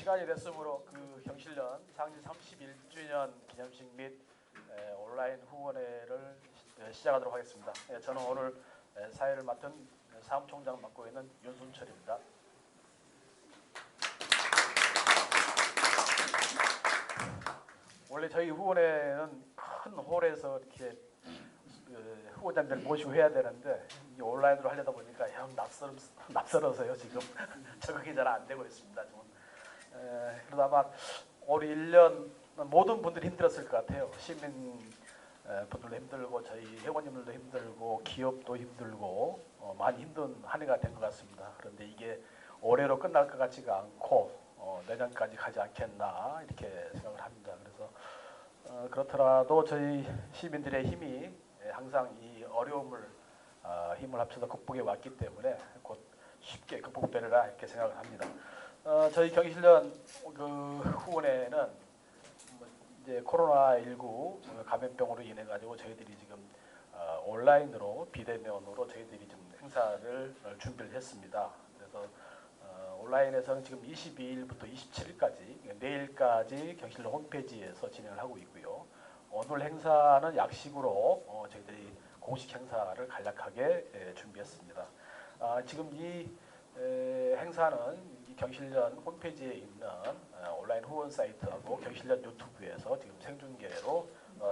시간이 됐으므로 그 경실련 창립 31주년 기념식 및 온라인 후원회를 시작하도록 하겠습니다. 저는 오늘 사회를 맡은 사무총장 맡고 있는 윤순철입니다. 원래 저희 후원회는 큰 홀에서 이렇게 후원자들 모시고 해야 되는데 온라인으로 하려다 보니까 형 낯설어서요 지금 적응이 잘 안 되고 있습니다. 그러다 아마 올 1년 모든 분들이 힘들었을 것 같아요. 시민 분들도 힘들고 저희 회원님들도 힘들고 기업도 힘들고 많이 힘든 한 해가 된 것 같습니다. 그런데 이게 올해로 끝날 것 같지가 않고 내년까지 가지 않겠나 이렇게 생각을 합니다. 그래서 그렇더라도 저희 시민들의 힘이 항상 이 어려움을 힘을 합쳐서 극복해 왔기 때문에 곧 쉽게 극복되리라 이렇게 생각을 합니다. 저희 경실련 그 후원회는 이제 코로나19 감염병으로 인해 가지고 저희들이 지금 온라인으로 비대면으로 저희들이 좀 행사를 준비를 했습니다. 그래서 온라인에서는 지금 22일부터 27일까지 내일까지 경실련 홈페이지에서 진행을 하고 있고요. 오늘 행사는 약식으로 저희들이 공식 행사를 간략하게 준비했습니다. 지금 이 행사는 이 경실련 홈페이지에 있는 온라인 후원 사이트하고 경실련 유튜브에서 지금 생중계로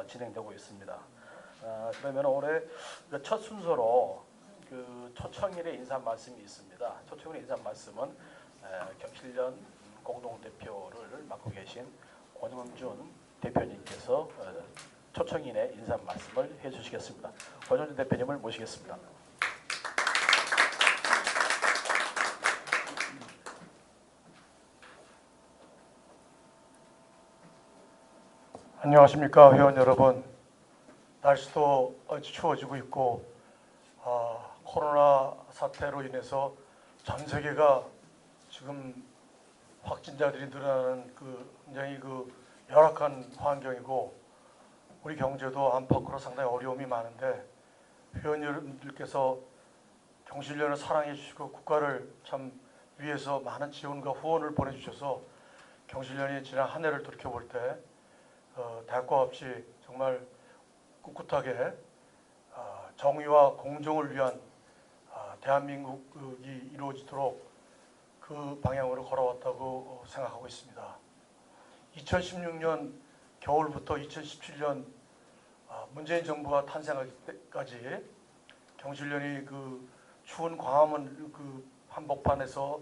진행되고 있습니다. 그러면 올해 첫 순서로 그 초청일의 인사 말씀이 있습니다. 초청일의 인사 말씀은 경실련 공동대표를 맡고 계신 권영준 대표님께서 초청인의 인사 말씀을 해주시겠습니다. 권영준 대표님을 모시겠습니다. 안녕하십니까 회원 여러분. 날씨도 아주 추워지고 있고 코로나 사태로 인해서 전 세계가 지금 확진자들이 늘어나는 굉장히 열악한 환경이고 우리 경제도 안팎으로 상당히 어려움이 많은데 회원 여러분들께서 경실련을 사랑해 주시고 국가를 참 위해서 많은 지원과 후원을 보내주셔서 경실련이 지난 한 해를 돌이켜볼 때 대가 없이 정말 꿋꿋하게 정의와 공정을 위한 대한민국이 이루어지도록 그 방향으로 걸어왔다고 생각하고 있습니다. 2016년 겨울부터 2017년 문재인 정부가 탄생하기 때까지 경실련이 그 추운 광화문 그 한복판에서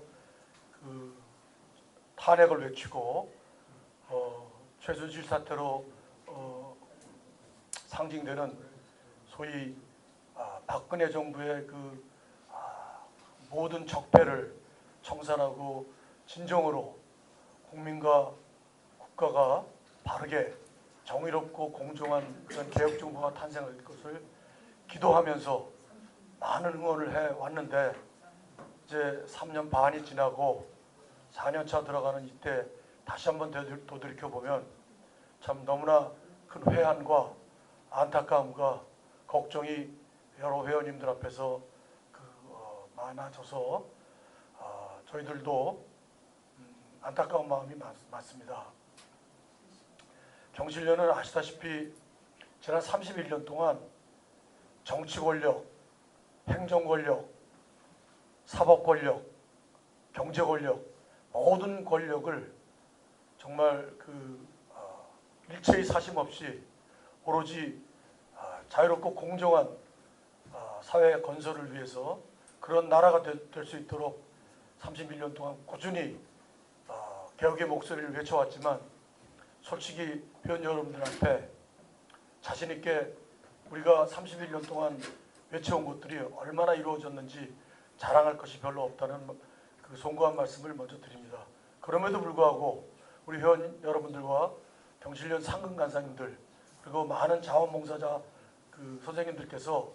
그 탄핵을 외치고 최순실 사태로 상징되는 소위 박근혜 정부의 그 모든 적폐를 청산하고 진정으로 국민과 국가가 바르게 정의롭고 공정한 그런 개혁 정부가 탄생할 것을 기도하면서 많은 응원을 해왔는데 이제 3년 반이 지나고 4년 차 들어가는 이때 다시 한번 되돌이켜보면 참 너무나 큰 회한과 안타까움과 걱정이 여러 회원님들 앞에서 많아져서 저희들도 안타까운 마음이 많습니다. 경실련은 아시다시피 지난 31년 동안 정치 권력, 행정 권력, 사법 권력, 경제 권력 모든 권력을 정말 일체의 사심 없이 오로지 자유롭고 공정한 사회 건설을 위해서 그런 나라가 될 수 있도록 31년 동안 꾸준히 개혁의 목소리를 외쳐왔지만 솔직히 회원 여러분들 앞에 자신 있게 우리가 31년 동안 외쳐온 것들이 얼마나 이루어졌는지 자랑할 것이 별로 없다는 그 송구한 말씀을 먼저 드립니다. 그럼에도 불구하고 우리 회원 여러분들과 경실련 상근 간사님들 그리고 많은 자원봉사자 선생님들께서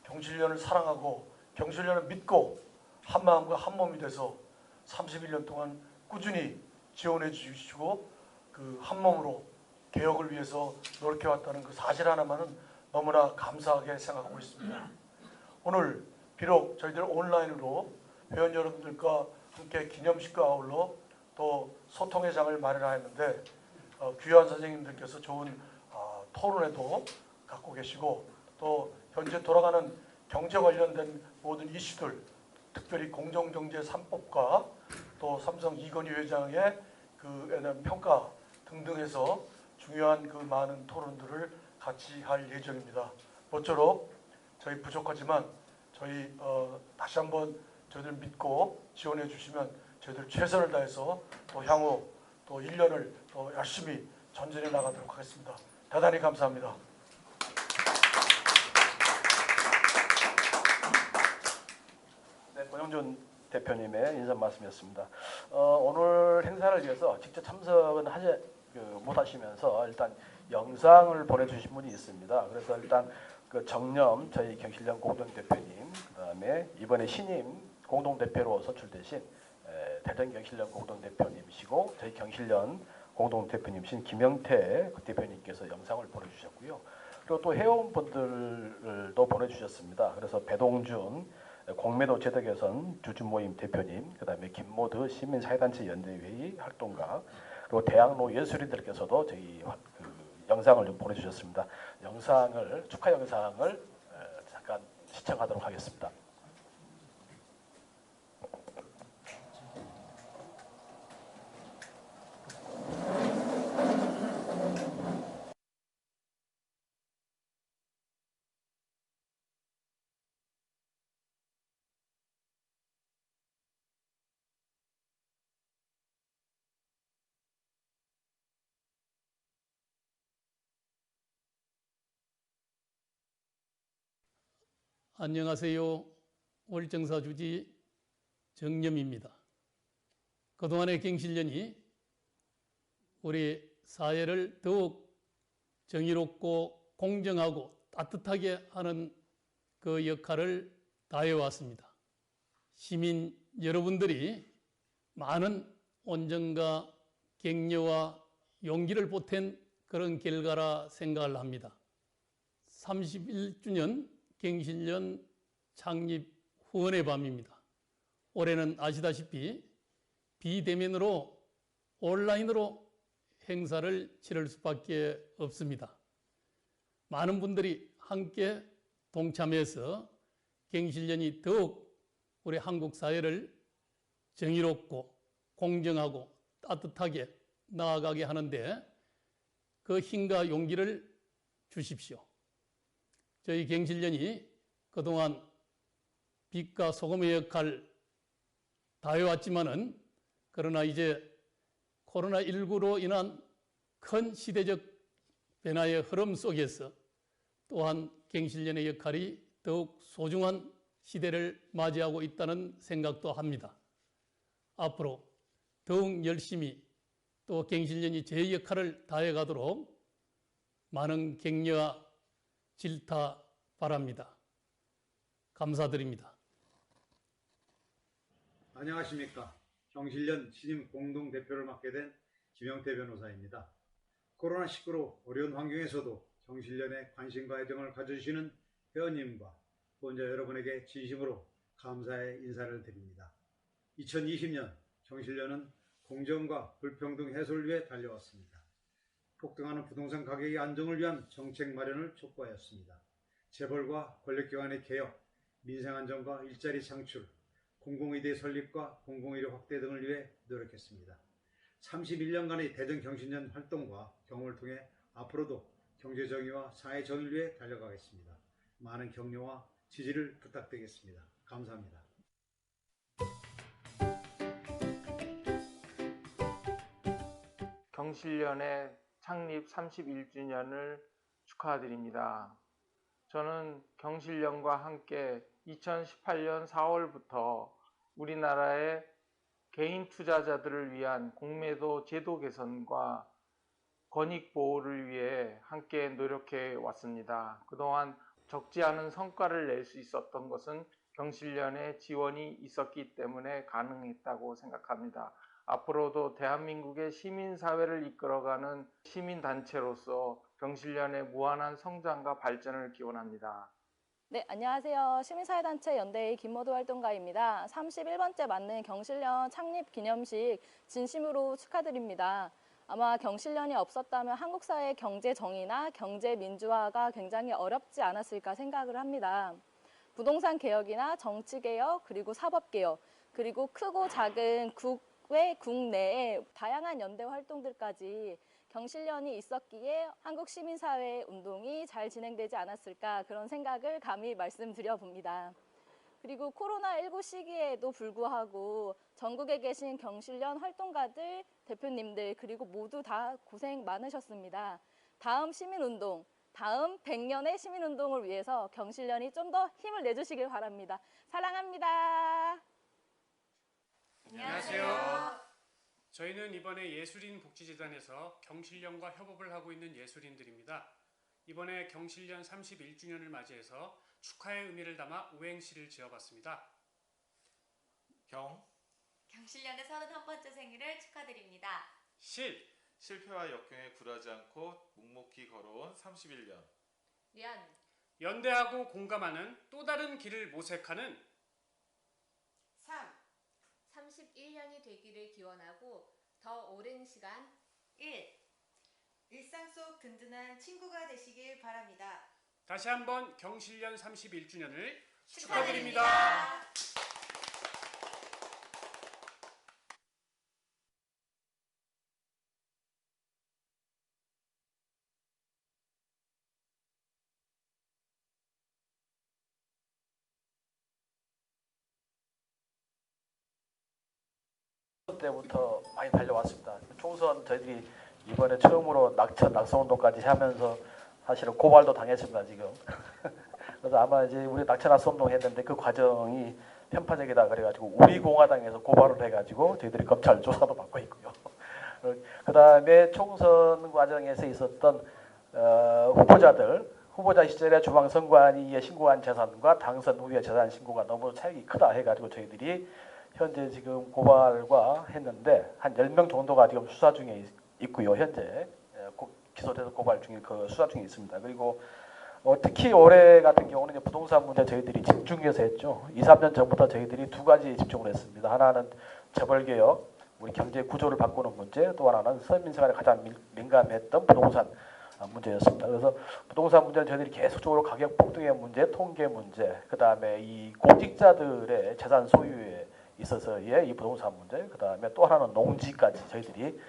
경실련을 사랑하고 경실련을 믿고 한마음과 한몸이 돼서 31년 동안 꾸준히 지원해 주시고 한몸으로 개혁을 위해서 노력해왔다는 그 사실 하나만은 너무나 감사하게 생각하고 있습니다. 오늘 비록 저희들 온라인으로 회원 여러분들과 함께 기념식과 아울러 또 소통의 장을 마련하였는데 귀한 선생님들께서 좋은 토론회도 갖고 계시고 또 현재 돌아가는 경제 관련된 모든 이슈들, 특별히 공정경제 3법과 또 삼성 이건희 회장의 그에 대한 평가 등등해서 중요한 그 많은 토론들을 같이 할 예정입니다. 모쪼록 저희 부족하지만 저희 다시 한번 저희들 믿고 지원해 주시면 저희들 최선을 다해서 또 향후 또 1년을 더 열심히 전진해 나가도록 하겠습니다. 대단히 감사합니다. 네, 권영준 대표님의 인사 말씀이었습니다. 오늘 행사를 위해서 직접 참석은 못 하시면서 일단 영상을 보내주신 분이 있습니다. 그래서 일단 그 정념 저희 경실련 공동대표님, 그다음에 이번에 신임 공동대표로 선출되신 대전경실련 공동대표님이시고 저희 경실련 공동대표님이신 김영태 대표님께서 영상을 보내주셨고요. 그리고 또 회원분들도 보내주셨습니다. 그래서 배동준 공매도 제도개선 주주모임 대표님, 그다음에 김모드 시민사회단체 연대회의 활동가, 그리고 대학로 예술인들께서도 저희 영상을 좀 보내주셨습니다. 축하 영상을 잠깐 시청하도록 하겠습니다. 안녕하세요. 월정사 주지 정념입니다. 그동안의 경실련이 우리 사회를 더욱 정의롭고 공정하고 따뜻하게 하는 그 역할을 다해왔습니다. 시민 여러분들이 많은 온정과 격려와 용기를 보탠 그런 결과라 생각을 합니다. 31주년 경실련 창립 후원의 밤입니다. 올해는 아시다시피 비대면으로 온라인으로 행사를 치를 수밖에 없습니다. 많은 분들이 함께 동참해서 경실련이 더욱 우리 한국 사회를 정의롭고 공정하고 따뜻하게 나아가게 하는데 그 힘과 용기를 주십시오. 저희 경실련이 그동안 빛과 소금의 역할 다해왔지만은 그러나 이제 코로나19로 인한 큰 시대적 변화의 흐름 속에서 또한 경실련의 역할이 더욱 소중한 시대를 맞이하고 있다는 생각도 합니다. 앞으로 더욱 열심히 또 경실련이 제 역할을 다해가도록 많은 격려와 질타 바랍니다. 감사드립니다. 안녕하십니까. 경실련 신임 공동대표를 맡게 된 김영태 변호사입니다. 코로나19로 어려운 환경에서도 경실련에 관심과 애정을 가져주시는 회원님과 후원자 여러분에게 진심으로 감사의 인사를 드립니다. 2020년 경실련은 공정과 불평등 해소를 위해 달려왔습니다. 폭등하는 부동산 가격의 안정을 위한 정책 마련을 촉구하였습니다. 재벌과 권력기관의 개혁, 민생안정과 일자리 창출, 공공의대 설립과 공공의료 확대 등을 위해 노력했습니다. 31년간의 대전 경실련 활동과 경험을 통해 앞으로도 경제정의와 사회정의를 위해 달려가겠습니다. 많은 격려와 지지를 부탁드리겠습니다. 감사합니다. 경실련의 창립 31주년을 축하드립니다. 저는 경실련과 함께 2018년 4월부터 우리나라의 개인 투자자들을 위한 공매도 제도 개선과 권익 보호를 위해 함께 노력해 왔습니다. 그동안 적지 않은 성과를 낼 수 있었던 것은 경실련의 지원이 있었기 때문에 가능했다고 생각합니다. 앞으로도 대한민국의 시민사회를 이끌어가는 시민단체로서 경실련의 무한한 성장과 발전을 기원합니다. 네, 안녕하세요. 시민사회단체 연대의 김모두 활동가입니다. 31번째 맞는 경실련 창립 기념식 진심으로 축하드립니다. 아마 경실련이 없었다면 한국 사회의 경제 정의나 경제 민주화가 굉장히 어렵지 않았을까 생각을 합니다. 부동산 개혁이나 정치 개혁, 그리고 사법 개혁, 그리고 크고 작은 국외, 국내의 다양한 연대 활동들까지 경실련이 있었기에 한국 시민사회 운동이 잘 진행되지 않았을까 그런 생각을 감히 말씀드려 봅니다. 그리고 코로나19 시기에도 불구하고 전국에 계신 경실련 활동가들, 대표님들 그리고 모두 다 고생 많으셨습니다. 다음 시민운동, 다음 100년의 시민운동을 위해서 경실련이 좀 더 힘을 내주시길 바랍니다. 사랑합니다. 안녕하세요. 저희는 이번에 예술인 복지재단에서 경실련과 협업을 하고 있는 예술인들입니다. 이번에 경실련 31주년을 맞이해서 축하의 의미를 담아 오행시를 지어봤습니다. 경실련의 31번째 생일을 축하드립니다. 실패와 역경에 굴하지 않고 묵묵히 걸어온 31년. 연대하고 공감하는 또 다른 길을 모색하는 31년이 되기를 기원하고 더 오랜 시간 일상 속 든든한 친구가 되시길 바랍니다. 다시 한번 경실련 31주년을 축하드립니다. 때부터 많이 달려왔습니다. 총선 저희들이 이번에 처음으로 낙선운동까지 하면서 사실은 고발도 당했습니다 지금. 그래서 아마 이제 우리 낙천낙선운동 했는데 그 과정이 편파적이다 그래가지고 우리 공화당에서 고발을 해가지고 저희들이 검찰 조사도 받고 있고요. 그 다음에 총선 과정에서 있었던 후보자 시절에 중앙선관위에 신고한 재산과 당선 후에 재산 신고가 너무 차이가 크다 해가지고 저희들이 현재 지금 고발과 했는데 한 10명 정도가 지금 수사 중에 있고요. 현재 기소돼서 고발 중에 수사 중에 있습니다. 그리고 특히 올해 같은 경우는 이제 부동산 문제 저희들이 집중해서 했죠. 2, 3년 전부터 저희들이 두 가지 집중을 했습니다. 하나는 재벌개혁, 우리 경제 구조를 바꾸는 문제, 또 하나는 서민생활에 가장 민감했던 부동산 문제였습니다. 그래서 부동산 문제는 저희들이 계속적으로 가격 폭등의 문제, 통계 문제, 그 다음에 이 공직자들의 재산 소유에 있어서의 이 부동산 문제, 그 다음에 또 하나는 농지까지 저희들이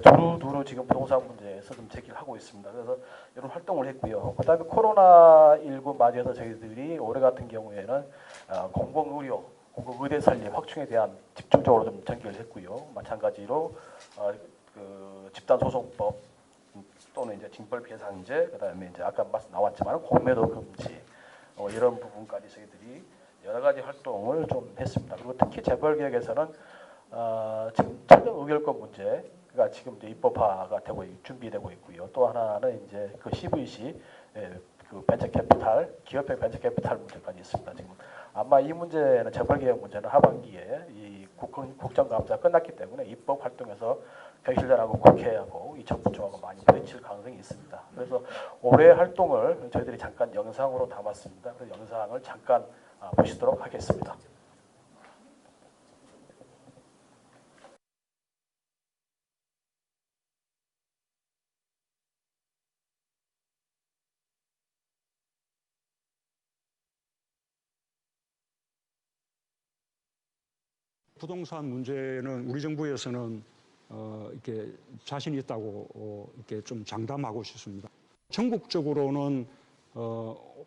두루두루 지금 부동산 문제에서 좀 제기를 하고 있습니다. 그래서 이런 활동을 했고요. 그 다음에 코로나19 맞이해서 저희들이 올해 같은 경우에는 공공의료, 공공의대 설립 확충에 대한 집중적으로 좀 전개를 했고요. 마찬가지로 그 집단소송법 또는 이제 징벌배상제, 그 다음에 이제 아까 말씀 나왔지만 공매도 금지 이런 부분까지 저희들이 여러 가지 활동을 좀 했습니다. 그리고 특히 재벌개혁에서는 지금 최근 의결권 문제가 지금 이제 입법화가 되고 준비되고 있고요. 또 하나는 이제 그 CVC 그 벤처캐피탈, 기업형 벤처캐피탈 문제까지 있습니다. 지금 아마 이 문제는 재벌개혁 문제는 하반기에 이 국정감사 끝났기 때문에 입법 활동에서 경실련하고 국회하고 이 정부 쪽하고 많이 부딪힐 가능성이 있습니다. 그래서 올해 활동을 저희들이 잠깐 영상으로 담았습니다. 그 영상을 잠깐 보시도록 하겠습니다. 부동산 문제는 우리 정부에서는 이렇게 자신 있다고 이렇게 좀 장담하고 싶습니다. 전국적으로는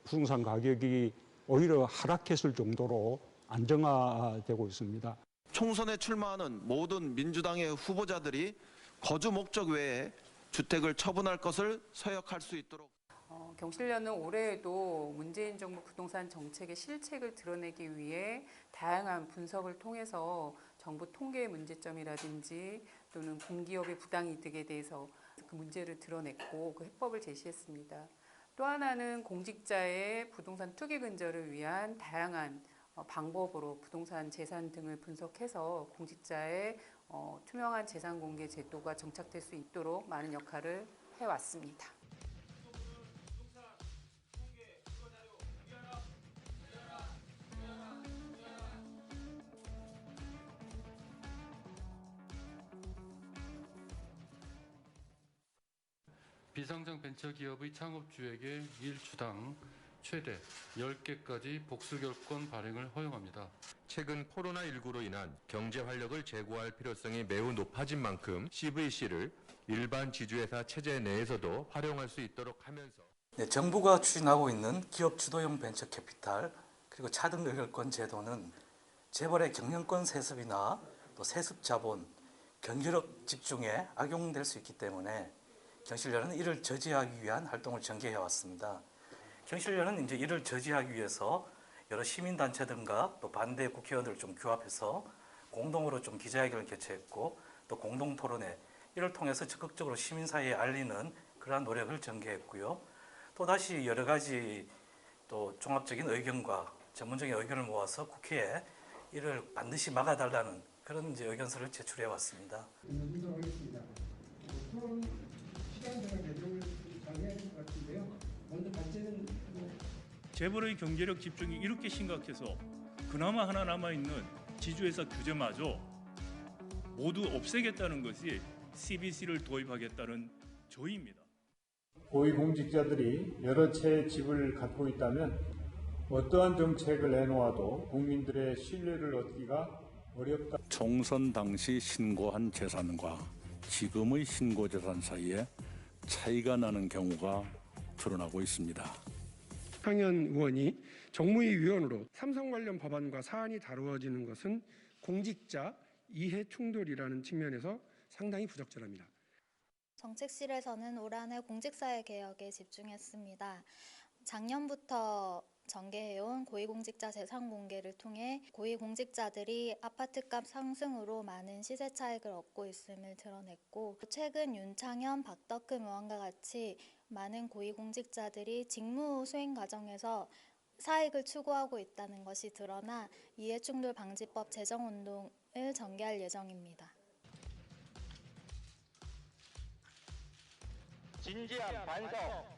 부동산 가격이 오히려 하락했을 정도로 안정화되고 있습니다. 총선에 출마하는 모든 민주당의 후보자들이 거주 목적 외에 주택을 처분할 것을 서약할 수 있도록. 경실련은 올해에도 문재인 정부 부동산 정책의 실책을 드러내기 위해 다양한 분석을 통해서 정부 통계의 문제점이라든지 또는 공기업의 부당이득에 대해서 그 문제를 드러냈고 그 해법을 제시했습니다. 또 하나는 공직자의 부동산 투기 근절을 위한 다양한 방법으로 부동산 재산 등을 분석해서 공직자의 투명한 재산 공개 제도가 정착될 수 있도록 많은 역할을 해왔습니다. 비상장 벤처기업의 창업주에게 일주당 최대 10개까지 복수결권 발행을 허용합니다. 최근 코로나19로 인한 경제 활력을 제고할 필요성이 매우 높아진 만큼 CVC를 일반 지주회사 체제 내에서도 활용할 수 있도록 하면서 네, 정부가 추진하고 있는 기업 주도형 벤처 캐피탈 그리고 차등 의결권 제도는 재벌의 경영권 세습이나 또 세습 자본, 경제력 집중에 악용될 수 있기 때문에 경실련은 이를 저지하기 위한 활동을 전개해 왔습니다. 경실련은 이제 이를 저지하기 위해서 여러 시민단체 등과 또 반대 국회의원들을 좀 규합해서 공동으로 좀 기자회견을 개최했고 또 공동토론회 이를 통해서 적극적으로 시민사회에 알리는 그러한 노력을 전개했고요. 또다시 여러 가지 또 종합적인 의견과 전문적인 의견을 모아서 국회에 이를 반드시 막아달라는 그런 이제 의견서를 제출해 왔습니다. 순서하겠습니다. 토론 시간 제가 내용을 정해야 될 것 같은데요. 먼저 발제는 재벌의 경제력 집중이 이렇게 심각해서 그나마 하나 남아있는 지주회사 규제마저 모두 없애겠다는 것이 CBC를 도입하겠다는 저희입니다. 고위공직자들이 여러 채의 집을 갖고 있다면 어떠한 정책을 내놓아도 국민들의 신뢰를 얻기가 어렵다. 총선 당시 신고한 재산과 지금의 신고 재산 사이에 차이가 나는 경우가 드러나고 있습니다. 황현 의원이 정무위 위원으로 삼성 관련 법안과 사안이 다루어지는 것은 공직자 이해 충돌이라는 측면에서 상당히 부적절합니다. 정책실에서는 올 한해 공직사회 개혁에 집중했습니다. 작년부터 전개해온 고위공직자 재산 공개를 통해 고위공직자들이 아파트값 상승으로 많은 시세 차익을 얻고 있음을 드러냈고, 최근 윤창현, 박덕흠 의원과 같이 많은 고위공직자들이 직무 수행 과정에서 사익을 추구하고 있다는 것이 드러나 이해충돌 방지법 제정운동을 전개할 예정입니다. 진지한 반성,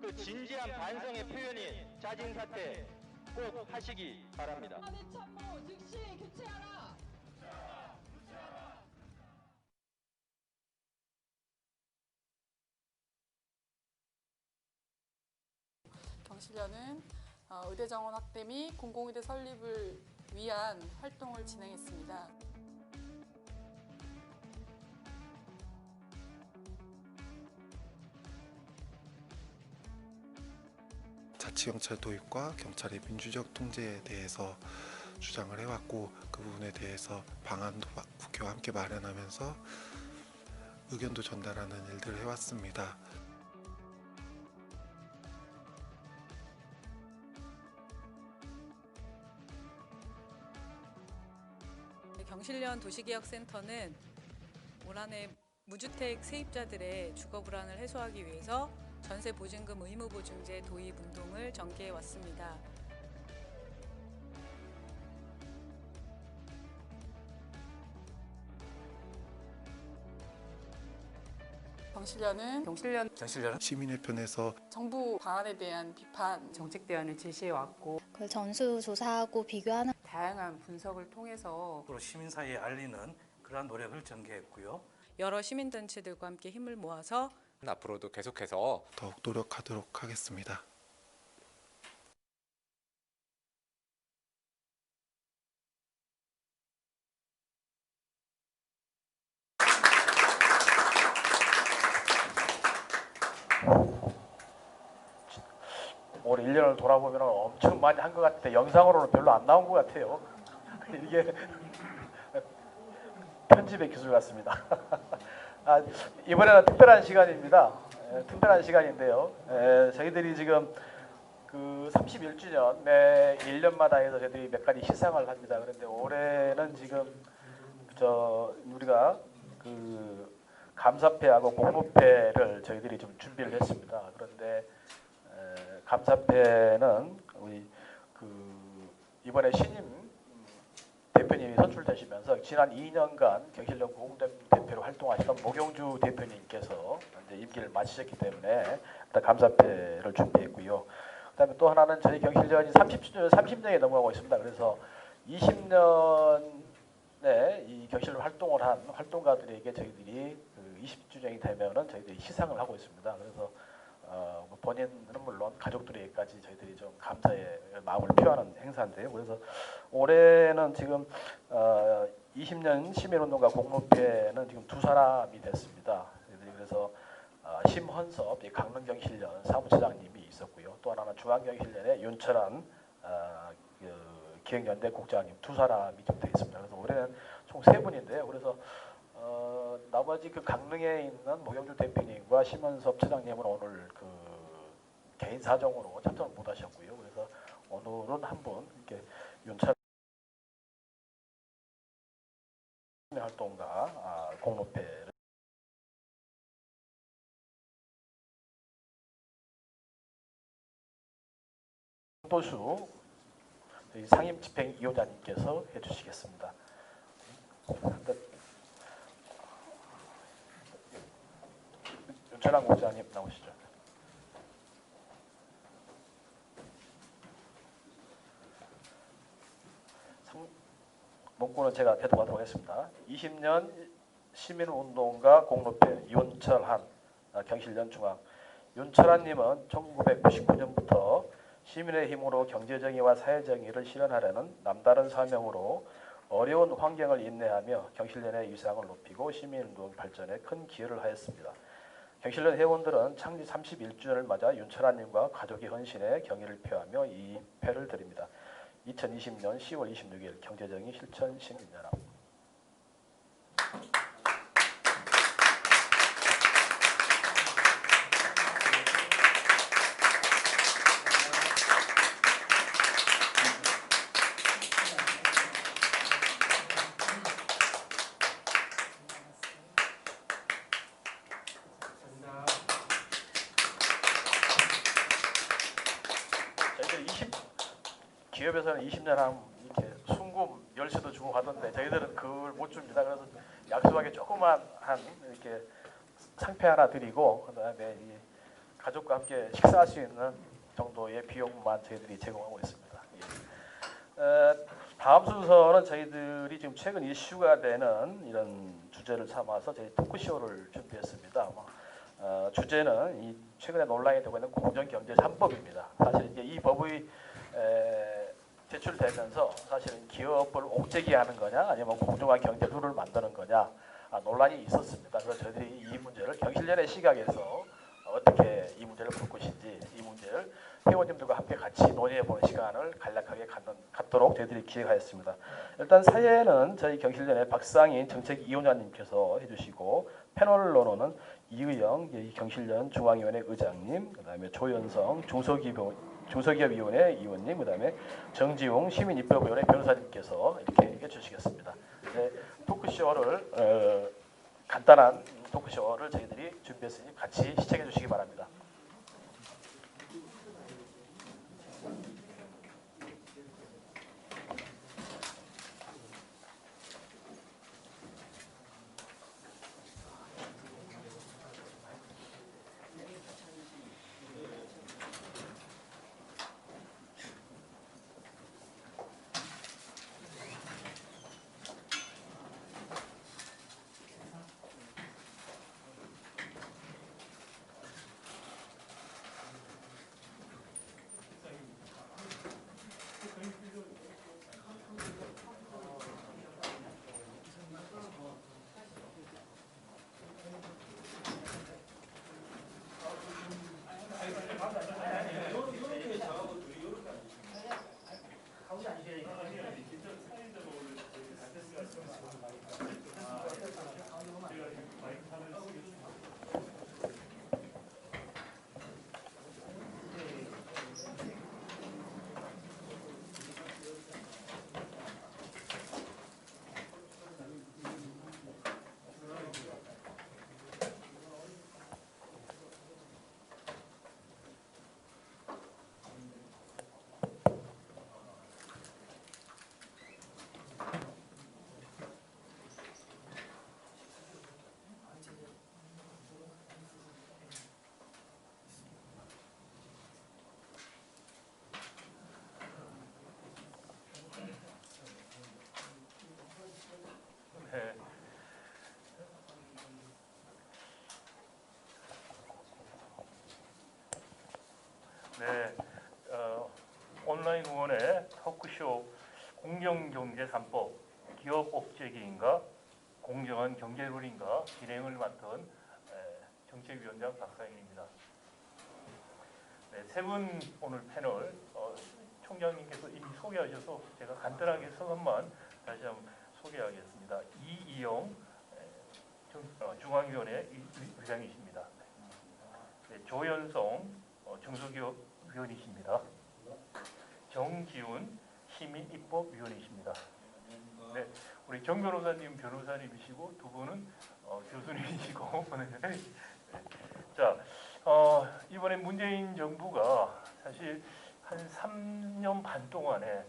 그 진지한 반성의 표현인 자진 사퇴 꼭 하시기 바랍니다. 참모 즉시 교체하라. 경실련은 의대 정원 확대 및 공공의대 설립을 위한 활동을 진행했습니다. 자치경찰 도입과 경찰의 민주적 통제에 대해서 주장을 해왔고, 그 부분에 대해서 방안도 국회와 함께 마련하면서 의견도 전달하는 일들을 해왔습니다. 경실련 도시개혁센터는 올 한해 무주택 세입자들의 주거 불안을 해소하기 위해서 전세 보증금 의무 보증제 도입 운동을 전개해 왔습니다. 경실련은 시민의 편에서 정부 방안에 대한 비판, 정책 대안을 제시해 왔고, 그걸 전수 조사하고 비교하는 다양한 분석을 통해서 시민사회에 알리는 그러한 노력을 전개했고요. 여러 시민단체들과 함께 힘을 모아서 앞으로도 계속해서 더욱 노력하도록 하겠습니다. 올 1년을 돌아보면 엄청 많이 한 것 같은데 영상으로는 별로 안 나온 것 같아요. 이게 편집의 기술 같습니다. 이번에는 특별한 시간입니다. 특별한 시간인데요. 저희들이 지금 그 31주년 매 1년마다 해서 저희들이 몇 가지 시상을 합니다. 그런데 올해는 지금 우리가 그 감사패하고 공모패를 저희들이 좀 준비를 했습니다. 그런데 감사패는 우리 이번에 신임 대표님이 선출되시면서 지난 2년간 경실련 공동대표로 활동하시던 모경주 대표님께서 이제 임기를 마치셨기 때문에 일단 감사패를 준비했고요. 그다음에 또 하나는 저희 경실련이 30년이 넘어가고 있습니다. 그래서 20년에 이 경실련 활동을 한 활동가들에게 저희들이 20주년이 되면은 저희들이 시상을 하고 있습니다. 그래서 뭐 본인은 물론 가족들에게까지 저희들이 좀 감사의 마음을 표하는 행사인데요. 그래서 올해는 지금 20년 시민운동가 공로패는 지금 2사람이 됐습니다. 그래서 심헌섭 강릉경실련 사무처장님이 있었고요. 또 하나는 중앙경실련의 윤철한 기획연대 국장님 2사람이 좀 되어 있습니다. 그래서 올해는 총 3분인데요. 그래서 나머지 그 강릉에 있는 목영주 대표님과 심헌섭 처장님은 오늘 그 개인 사정으로 참석을 못 하셨고요. 그래서 오늘은 한 분 이렇게 윤철 활동가 공로패를 도수 상임집행위원장님께서 해주시겠습니다. 윤철한 국장님 나오시죠. 문구는 제가 대동하도록 하겠습니다. 20년 시민운동가 공로패 윤철한 경실련 중앙. 윤철한님은 1999년부터 시민의 힘으로 경제정의와 사회정의를 실현하려는 남다른 사명으로 어려운 환경을 인내하며 경실련의 위상을 높이고 시민운동 발전에 큰 기여를 하였습니다. 경실련 회원들은 창립 31주년을 맞아 윤철한님과 가족의 헌신에 경의를 표하며 이 패를 드립니다. 2020년 10월 26일 경제정의 실천 시민연합. 기업에서는 20년 하면 이렇게 순금 열쇠도 주고 하던데 저희들은 그걸 못 줍니다. 그래서 약소하게 조그만 한 이렇게 상패 하나 드리고 그다음에 이 가족과 함께 식사할 수 있는 정도의 비용만 저희들이 제공하고 있습니다. 다음 순서는 저희들이 지금 최근 이슈가 되는 이런 주제를 삼아서 저희 토크쇼를 준비했습니다. 주제는 이 최근에 논란이 되고 있는 공정경제 3법입니다. 사실 이제 이 법의 제출되면서 사실은 기업을 옥죄기하는 거냐 아니면 공정한 경제 룰을 만드는 거냐 논란이 있었습니다. 그래서 저희들이 이 문제를 경실련의 시각에서 어떻게 이 문제를 볼 것인지 이 문제를 회원님들과 함께 같이 논의해보는 시간을 간략하게 갖도록 저희들이 기획하였습니다. 일단 사회는 저희 경실련의 박상인 정책위원장님께서 해주시고 패널로는 이의영 경실련 중앙위원회 의장님, 그다음에 조현성 중소기업위원회 위원님, 그다음에 정지웅 시민입법위원회 변호사님께서 이렇게 해주시겠습니다. 네, 토크쇼를 간단한 토크쇼를 저희들이 준비했으니 같이 시청해 주시기 바랍니다. 네, 온라인 의원의 토크쇼 공정경제 3법, 기업 옥죄기인가 공정한 경제룰인가 진행을 맡은 정책위원장 박상현입니다. 네, 세 분 오늘 패널 총장님께서 이미 소개하셔서 제가 간단하게 성함만 다시 한번 소개하겠습니다. 이이영 중앙위원회 의장이십니다. 네, 조현성 정서기업위원이십니다. 정지훈 시민입법위원이십니다. 네, 우리 정 변호사님 변호사님이시고 두 분은 교수님이시고 네. 자, 이번에 문재인 정부가 사실 한 3년 반 동안에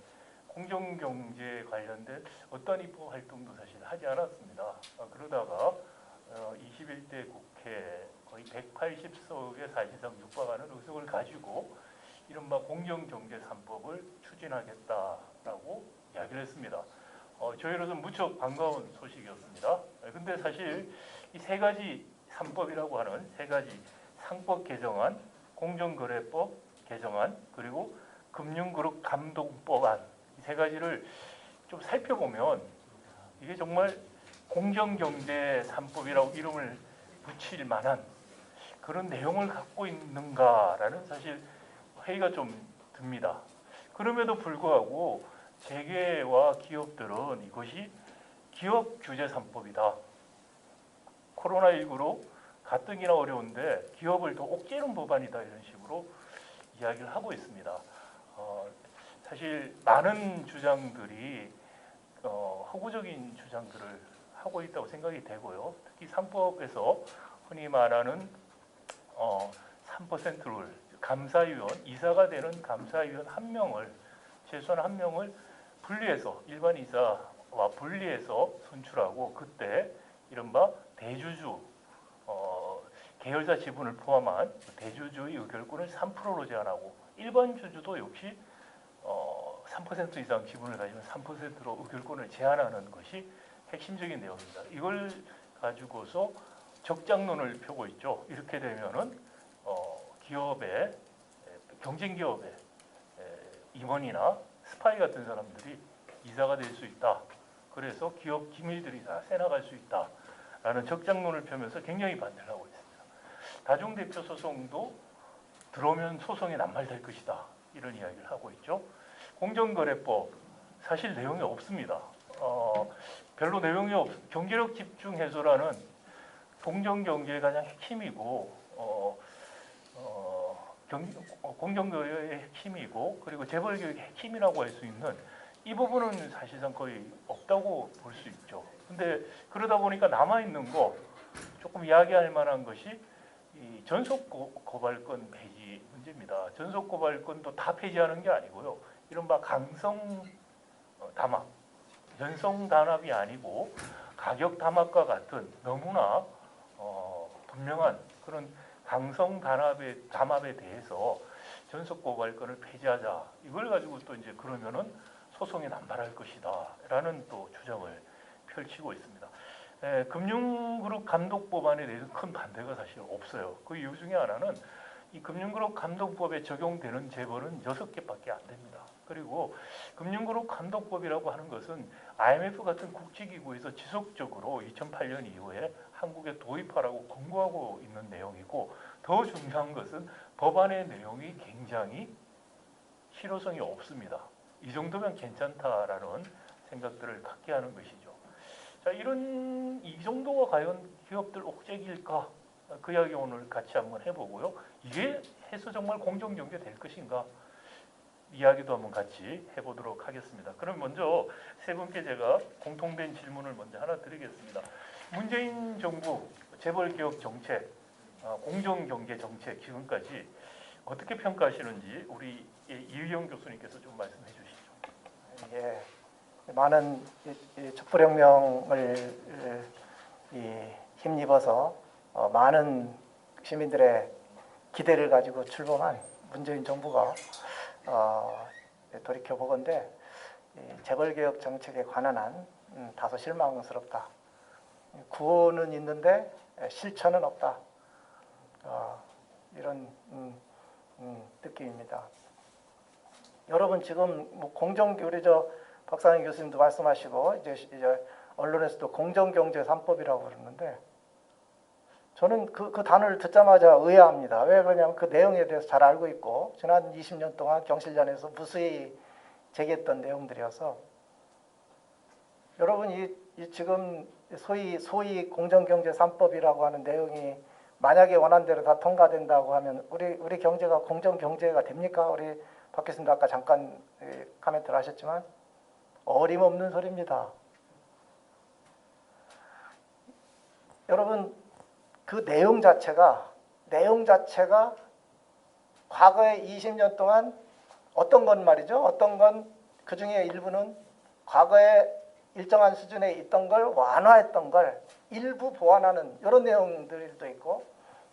공정경제 관련된 어떤 입법 활동도 사실 하지 않았습니다. 그러다가 21대 국회 거의 180석의 사실상 육박하는 의석을 가지고 이른바 공정경제 3법을 추진하겠다라고 이야기를 했습니다. 저희로서는 무척 반가운 소식이었습니다. 근데 사실 이 세 가지 3법이라고 하는 세 가지 상법 개정안, 공정거래법 개정안, 그리고 금융그룹 감독법안 이 세 가지를 좀 살펴보면 이게 정말 공정경제 3법이라고 이름을 붙일 만한 그런 내용을 갖고 있는가라는 사실 회의가 좀 듭니다. 그럼에도 불구하고 재계와 기업들은 이것이 기업 규제 3법이다. 코로나19로 가뜩이나 어려운데 기업을 더 옥죄는 법안이다 이런 식으로 이야기를 하고 있습니다. 사실 많은 주장들이 허구적인 주장들을 하고 있다고 생각이 되고요. 특히 3법에서 흔히 말하는 3% 룰, 감사위원, 이사가 되는 감사위원 한 명을 최소한 한 명을 분리해서 일반 이사와 분리해서 선출하고 그때 이른바 대주주 계열사 지분을 포함한 대주주의 의결권을 3%로 제한하고 일반 주주도 역시 3% 이상 지분을 가지면 3%로 의결권을 제한하는 것이 핵심적인 내용입니다. 이걸 가지고서 적장론을 펴고 있죠. 이렇게 되면은 기업의 경쟁 기업의 임원이나 스파이 같은 사람들이 이사가 될 수 있다. 그래서 기업 기밀들이 다 새나갈 수 있다라는 적장론을 펴면서 굉장히 반대를 하고 있습니다. 다중대표 소송도 들어오면 소송이 남발될 것이다. 이런 이야기를 하고 있죠. 공정거래법 사실 내용이 없습니다. 별로 내용이 경제력 집중 해소라는 공정경제의 가장 핵심이고 공정거래의 핵심이고 그리고 재벌교육의 핵심이라고 할 수 있는 이 부분은 사실상 거의 없다고 볼 수 있죠. 근데 그러다 보니까 남아있는 거 조금 이야기할 만한 것이 이 전속고발권 폐지 문제입니다. 전속고발권도 다 폐지하는 게 아니고요. 이른바 강성 담합, 연성 담합이 아니고 가격 담합과 같은 너무나 분명한 그런 강성 담합에 대해서 전속고발권을 폐지하자. 이걸 가지고 또 이제 그러면은 소송이 남발할 것이다라는 또 주장을 펼치고 있습니다. 금융그룹 감독법안에 대해서 큰 반대가 사실 없어요. 그 이유 중에 하나는 이 금융그룹 감독법에 적용되는 재벌은 6개밖에 안 됩니다. 그리고 금융그룹 감독법이라고 하는 것은 IMF 같은 국제기구에서 지속적으로 2008년 이후에 한국에 도입하라고 권고하고 있는 내용이고 더 중요한 것은 법안의 내용이 굉장히 실효성이 없습니다. 이 정도면 괜찮다라는 생각들을 갖게 하는 것이죠. 자, 이 정도가 과연 기업들 옥죄기일까? 그 이야기 오늘 같이 한번 해보고요. 이게 해서 정말 공정경제 될 것인가? 이야기도 한번 같이 해보도록 하겠습니다. 그럼 먼저 세 분께 제가 공통된 질문을 먼저 하나 드리겠습니다. 문재인 정부 재벌개혁 정책, 공정경제 정책 지금까지 어떻게 평가하시는지 우리 이휘영 교수님께서 좀 말씀해 주시죠. 예, 많은 촛불혁명을 힘입어서 많은 시민들의 기대를 가지고 출범한 문재인 정부가 돌이켜보건대 재벌개혁 정책에 관한 한 다소 실망스럽다. 구호는 있는데 실천은 없다. 이런 느낌입니다. 여러분 지금 뭐 우리 박상현 교수님도 말씀하시고 이제 언론에서도 공정경제 3법이라고 그러는데 저는 그 단어를 듣자마자 의아합니다. 왜 그러냐면 그 내용에 대해서 잘 알고 있고 지난 20년 동안 경실련에서 무수히 제기했던 내용들이어서 여러분 이 지금 소위 공정경제 3법이라고 하는 내용이 만약에 원안대로 다 통과된다고 하면 우리 경제가 공정경제가 됩니까? 우리 박 교수님도 아까 잠깐 코멘트를 하셨지만 어림없는 소리입니다. 여러분 그 내용 자체가 과거에 20년 동안 어떤 건 말이죠. 어떤 건 그중에 일부는 과거에 일정한 수준에 있던 걸 완화했던 걸 일부 보완하는 이런 내용들도 있고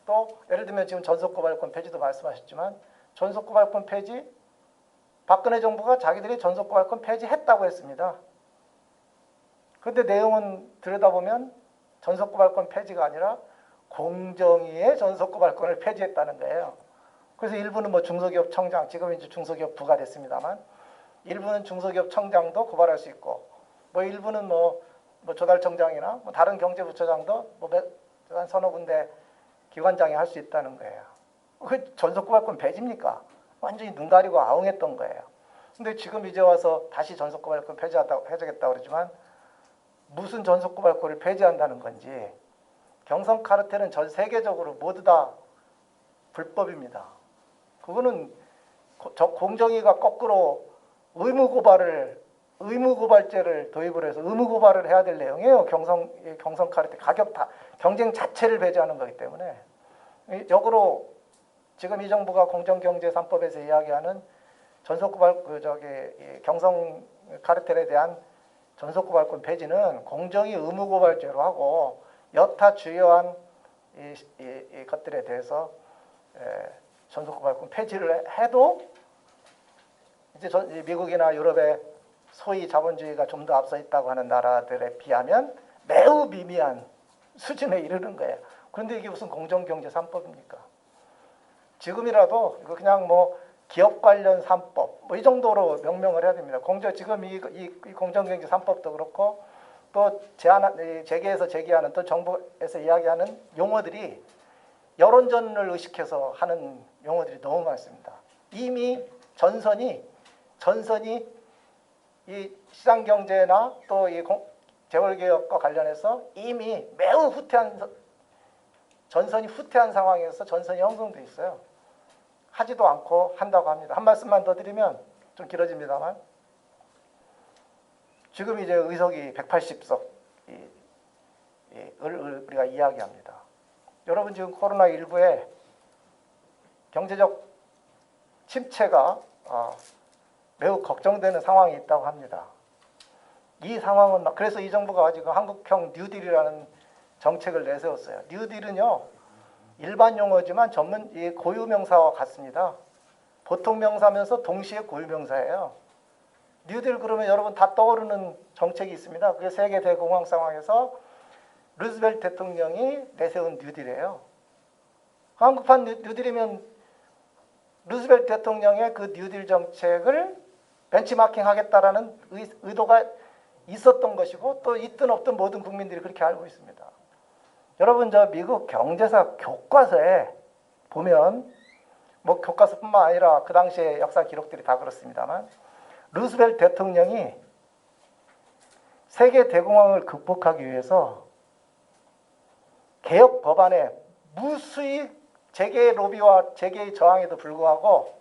또 예를 들면 지금 전속고발권 폐지도 말씀하셨지만 전속고발권 폐지 박근혜 정부가 자기들이 전속고발권 폐지했다고 했습니다. 그런데 내용은 들여다보면 전속고발권 폐지가 아니라 공정위의 전속고발권을 폐지했다는 거예요. 그래서 일부는 뭐 중소기업 청장, 지금 이제 중소기업 부가 됐습니다만 일부는 중소기업 청장도 고발할 수 있고 뭐 일부는 뭐 조달청장이나 뭐 다른 경제부처장도 한 서너 군데 기관장이 할 수 있다는 거예요. 그 전속고발권 폐지입니까? 완전히 눈 가리고 아웅했던 거예요. 근데 지금 이제 와서 다시 전속고발권 폐지하겠다고 그러지만 무슨 전속고발권을 폐지한다는 건지 경선 카르텔은 전 세계적으로 모두 다 불법입니다. 그거는 공정위가 거꾸로 의무고발제를 도입을 해서 의무고발을 해야 될 내용이에요. 경선 카르텔 경쟁 자체를 배제하는 거기 때문에 역으로 지금 이 정부가 공정경제 3법에서 이야기하는 경선 카르텔에 대한 전속고발권 폐지는 공정위 의무고발제로 하고 여타 주요한 이 것들에 대해서 전속고발권 폐지를 해도 이제 미국이나 유럽의 소위 자본주의가 좀 더 앞서 있다고 하는 나라들에 비하면 매우 미미한 수준에 이르는 거예요. 그런데 이게 무슨 공정경제 3법입니까? 지금이라도 이거 그냥 뭐 기업 관련 3법 뭐 이 정도로 명명을 해야 됩니다. 지금 이 공정경제 3법도 그렇고 또 재계에서 제기하는 또 정부에서 이야기하는 용어들이 여론전을 의식해서 하는 용어들이 너무 많습니다. 이미 전선이 이 시장경제나 또 이 재벌개혁과 관련해서 이미 매우 전선이 후퇴한 상황에서 전선이 형성돼 있어요. 하지도 않고 한다고 합니다. 한 말씀만 더 드리면 좀 길어집니다만 지금 이제 의석이 180석 우리가 이야기합니다. 여러분 지금 코로나19에 경제적 침체가 매우 걱정되는 상황이 있다고 합니다. 이 상황은 그래서 이 정부가 지금 한국형 뉴딜이라는 정책을 내세웠어요. 뉴딜은요 일반 용어지만 고유 명사와 같습니다. 보통 명사면서 동시에 고유 명사예요. 뉴딜 그러면 여러분 다 떠오르는 정책이 있습니다. 그게 세계 대공황 상황에서 루즈벨트 대통령이 내세운 뉴딜이에요. 한국판 뉴딜이면 루즈벨트 대통령의 그 뉴딜 정책을 벤치마킹하겠다라는 의도가 있었던 것이고 또 있든 없든 모든 국민들이 그렇게 알고 있습니다. 여러분 미국 경제사 교과서에 보면 뭐 교과서뿐만 아니라 그 당시의 역사 기록들이 다 그렇습니다만 루즈벨트 대통령이 세계 대공황을 극복하기 위해서 개혁 법안에 무수히 재계의 로비와 재계의 저항에도 불구하고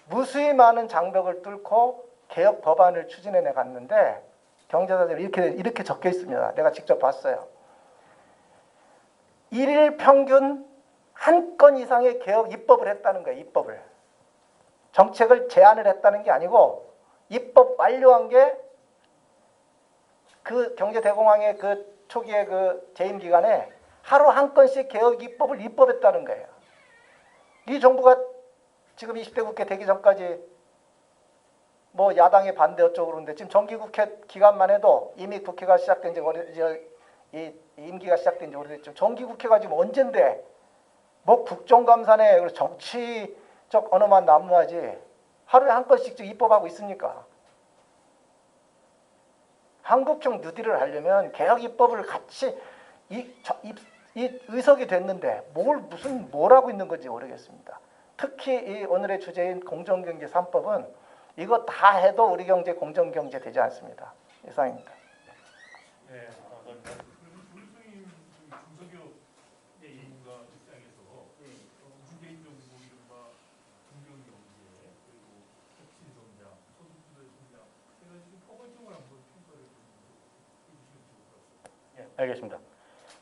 무수히 많은 장벽을 뚫고 개혁 법안을 추진해 갔는데 경제사들이 이렇게 적혀 있습니다. 내가 직접 봤어요. 1일 평균 한 건 이상의 개혁 입법을 했다는 거예요. 입법을. 정책을 제안을 했다는 게 아니고 입법 완료한 게 그 경제 대공황의 그 초기의 그 재임 기간에 하루 한 건씩 개혁 입법을 입법했다는 거예요. 이 정부가 지금 20대 국회 되기 전까지 뭐 야당의 반대 어쩌고 그러는데 지금 정기국회 기간만 해도 이미 국회가 시작된 지 임기가 시작된 지 오래됐죠. 정기국회가 지금 언젠데 뭐 국정감사네 정치적 언어만 난무하지 하루에 한 건씩 입법하고 있습니까? 한국형 뉴딜을 하려면 개혁 입법을 같이 이 의석이 됐는데 뭘 하고 있는 건지 모르겠습니다. 특히 이 오늘의 주제인 공정경제 3법은 이거 다 해도 우리 경제 공정경제 되지 않습니다. 이상입니다. 네, 감사합니다. 우리 중소기업인과 입장에서 문재인 정부 이른바 공정경제 그리고 혁신성장, 소득주도의 성장 제가 지금 포괄적으로 한번 평가를 좀 해주시면 좋을 것 같습니다. 예, 알겠습니다.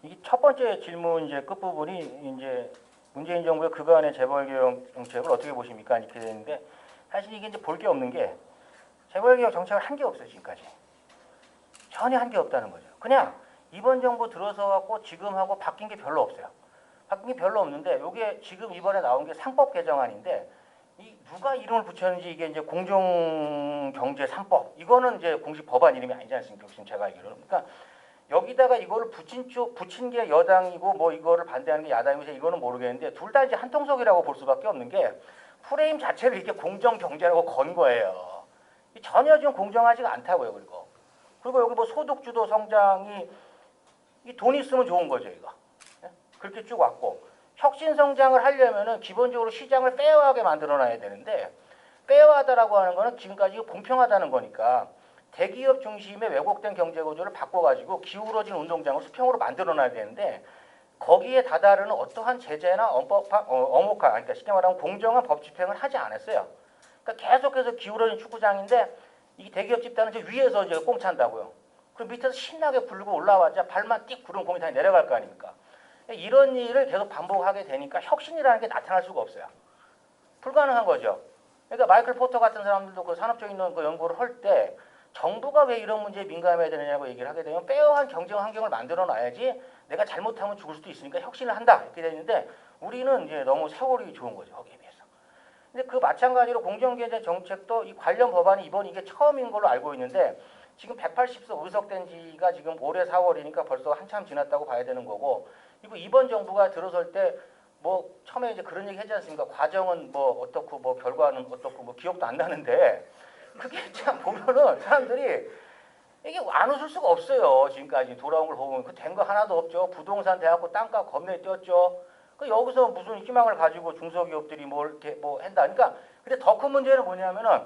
이게 첫 번째 질문 이제 끝 부분이 이제 문재인 정부의 그간의 재벌개혁 정책을 어떻게 보십니까? 이렇게 되는데 사실 이게 이제 볼 게 없는 게 재벌개혁 정책을 한 게 없어요 지금까지. 전혀 한 게 없다는 거죠. 그냥 이번 정부 들어서 갖고 지금 하고 바뀐 게 별로 없어요. 바뀐 게 별로 없는데 이게 지금 이번에 나온 게 상법 개정안인데 이 누가 이름을 붙였는지 이게 이제 공정경제 3법 이거는 이제 공식 법안 이름이 아니지 않습니까? 지금 제가 알기로는. 그러니까 여기다가 이거를 붙인 게 여당이고 뭐 이거를 반대하는 게 야당이고 이거는 모르겠는데 둘 다 이제 한 통속이라고 볼 수밖에 없는 게 프레임 자체를 이렇게 공정경제라고 건 거예요. 전혀 지금 공정하지가 않다고요. 그리고 여기 뭐 소득주도 성장이 이 돈 있으면 좋은 거죠, 이거. 그렇게 쭉 왔고 혁신 성장을 하려면은 기본적으로 시장을 페어하게 만들어놔야 되는데 페어하다라고 하는 거는 지금까지 공평하다는 거니까 대기업 중심의 왜곡된 경제 구조를 바꿔가지고 기울어진 운동장을 수평으로 만들어놔야 되는데 거기에 다다르는 어떠한 제재나 엄혹한 그러니까 쉽게 말하면 공정한 법 집행을 하지 않았어요. 그러니까 계속해서 기울어진 축구장인데 이 대기업 집단은 저 위에서 이제 꽁 찬다고요. 그럼 밑에서 신나게 불고 올라와자 발만 띡 구르면 공이 다 내려갈 거 아닙니까? 이런 일을 계속 반복하게 되니까 혁신이라는 게 나타날 수가 없어요. 불가능한 거죠. 그러니까 마이클 포터 같은 사람들도 그 산업적인 그 연구를 할 때 정부가 왜 이런 문제에 민감해야 되느냐고 얘기를 하게 되면 페어한 경쟁 환경을 만들어 놔야지 내가 잘못하면 죽을 수도 있으니까 혁신을 한다 이렇게 되는데 우리는 이제 너무 세월이 좋은 거죠 거기에 비해서. 근데 그 마찬가지로 공정경제 정책도 이 관련 법안이 이번 이게 처음인 걸로 알고 있는데 지금 180석 의석된 지가 지금 올해 4월이니까 벌써 한참 지났다고 봐야 되는 거고 그리고 이번 정부가 들어설 때 뭐 처음에 이제 그런 얘기 하지 않습니까? 과정은 뭐 어떻고 뭐 결과는 어떻고 뭐 기억도 안 나는데 그게 참 보면은 사람들이 이게 안 웃을 수가 없어요. 지금까지 돌아온 걸 보면 그 된 거 하나도 없죠. 부동산 대학고 땅값 겁내 뛰었죠. 그 여기서 무슨 희망을 가지고 중소기업들이 뭘 이렇게 뭐 한다. 그러니까 근데 더 큰 문제는 뭐냐면은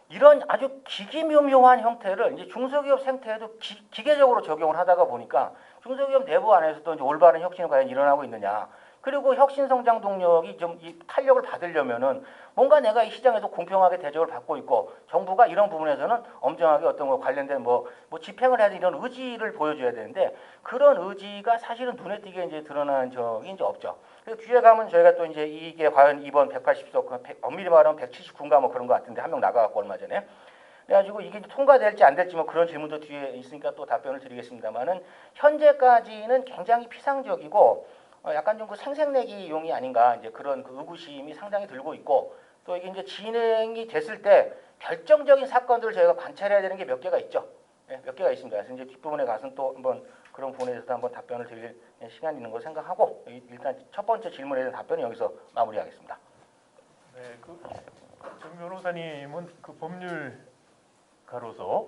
이런 아주 기기묘묘한 형태를 이제 중소기업 생태에도 기계적으로 적용을 하다가 보니까 중소기업 내부 안에서도 이제 올바른 혁신이 과연 일어나고 있느냐. 그리고 혁신 성장 동력이 좀 이 탄력을 받으려면은 뭔가 내가 이 시장에서 공평하게 대접을 받고 있고 정부가 이런 부분에서는 엄정하게 어떤 거 관련된 뭐 집행을 해야 되는 이런 의지를 보여줘야 되는데 그런 의지가 사실은 눈에 띄게 이제 드러나는 적이 이제 없죠. 그래서 뒤에 가면 저희가 또 이제 이게 과연 이번 180석 엄밀히 말하면 179인가 뭐 그런 것 같은데 한 명 나가갖고 얼마 전에 그래가지고 이게 통과될지 안 될지 뭐 그런 질문도 뒤에 있으니까 또 답변을 드리겠습니다만은 현재까지는 굉장히 피상적이고 약간 좀 그 생색내기용이 아닌가 이제 그런 그 의구심이 상당히 들고 있고 또 이게 이제 진행이 됐을 때 결정적인 사건들을 저희가 관찰해야 되는 게 몇 개가 있죠. 네, 몇 개가 있습니다. 그래서 이제 뒷부분에 가서는 또 한번 그런 부분에 대해서도 한번 답변을 드릴 시간이 있는 걸 생각하고 일단 첫 번째 질문에 대한 답변은 여기서 마무리하겠습니다. 네, 정 변호사님은 그 법률가로서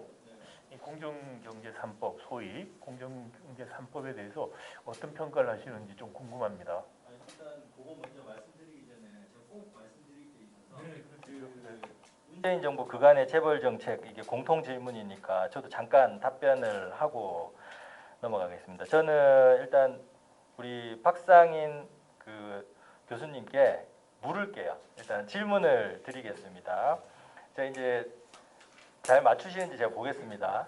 이 공정경제 3법, 소위 공정경제 3법에 대해서 어떤 평가를 하시는지 좀 궁금합니다. 일단 그거 먼저 말씀드리기 전에 제가 꼭 말씀드릴 게 있어서 문재인 정부 그간의 재벌 정책 이게 공통 질문이니까 저도 잠깐 답변을 하고 넘어가겠습니다. 저는 일단 우리 박상인 그 교수님께 물을게요. 일단 질문을 드리겠습니다. 자 이제 잘 맞추시는지 제가 보겠습니다.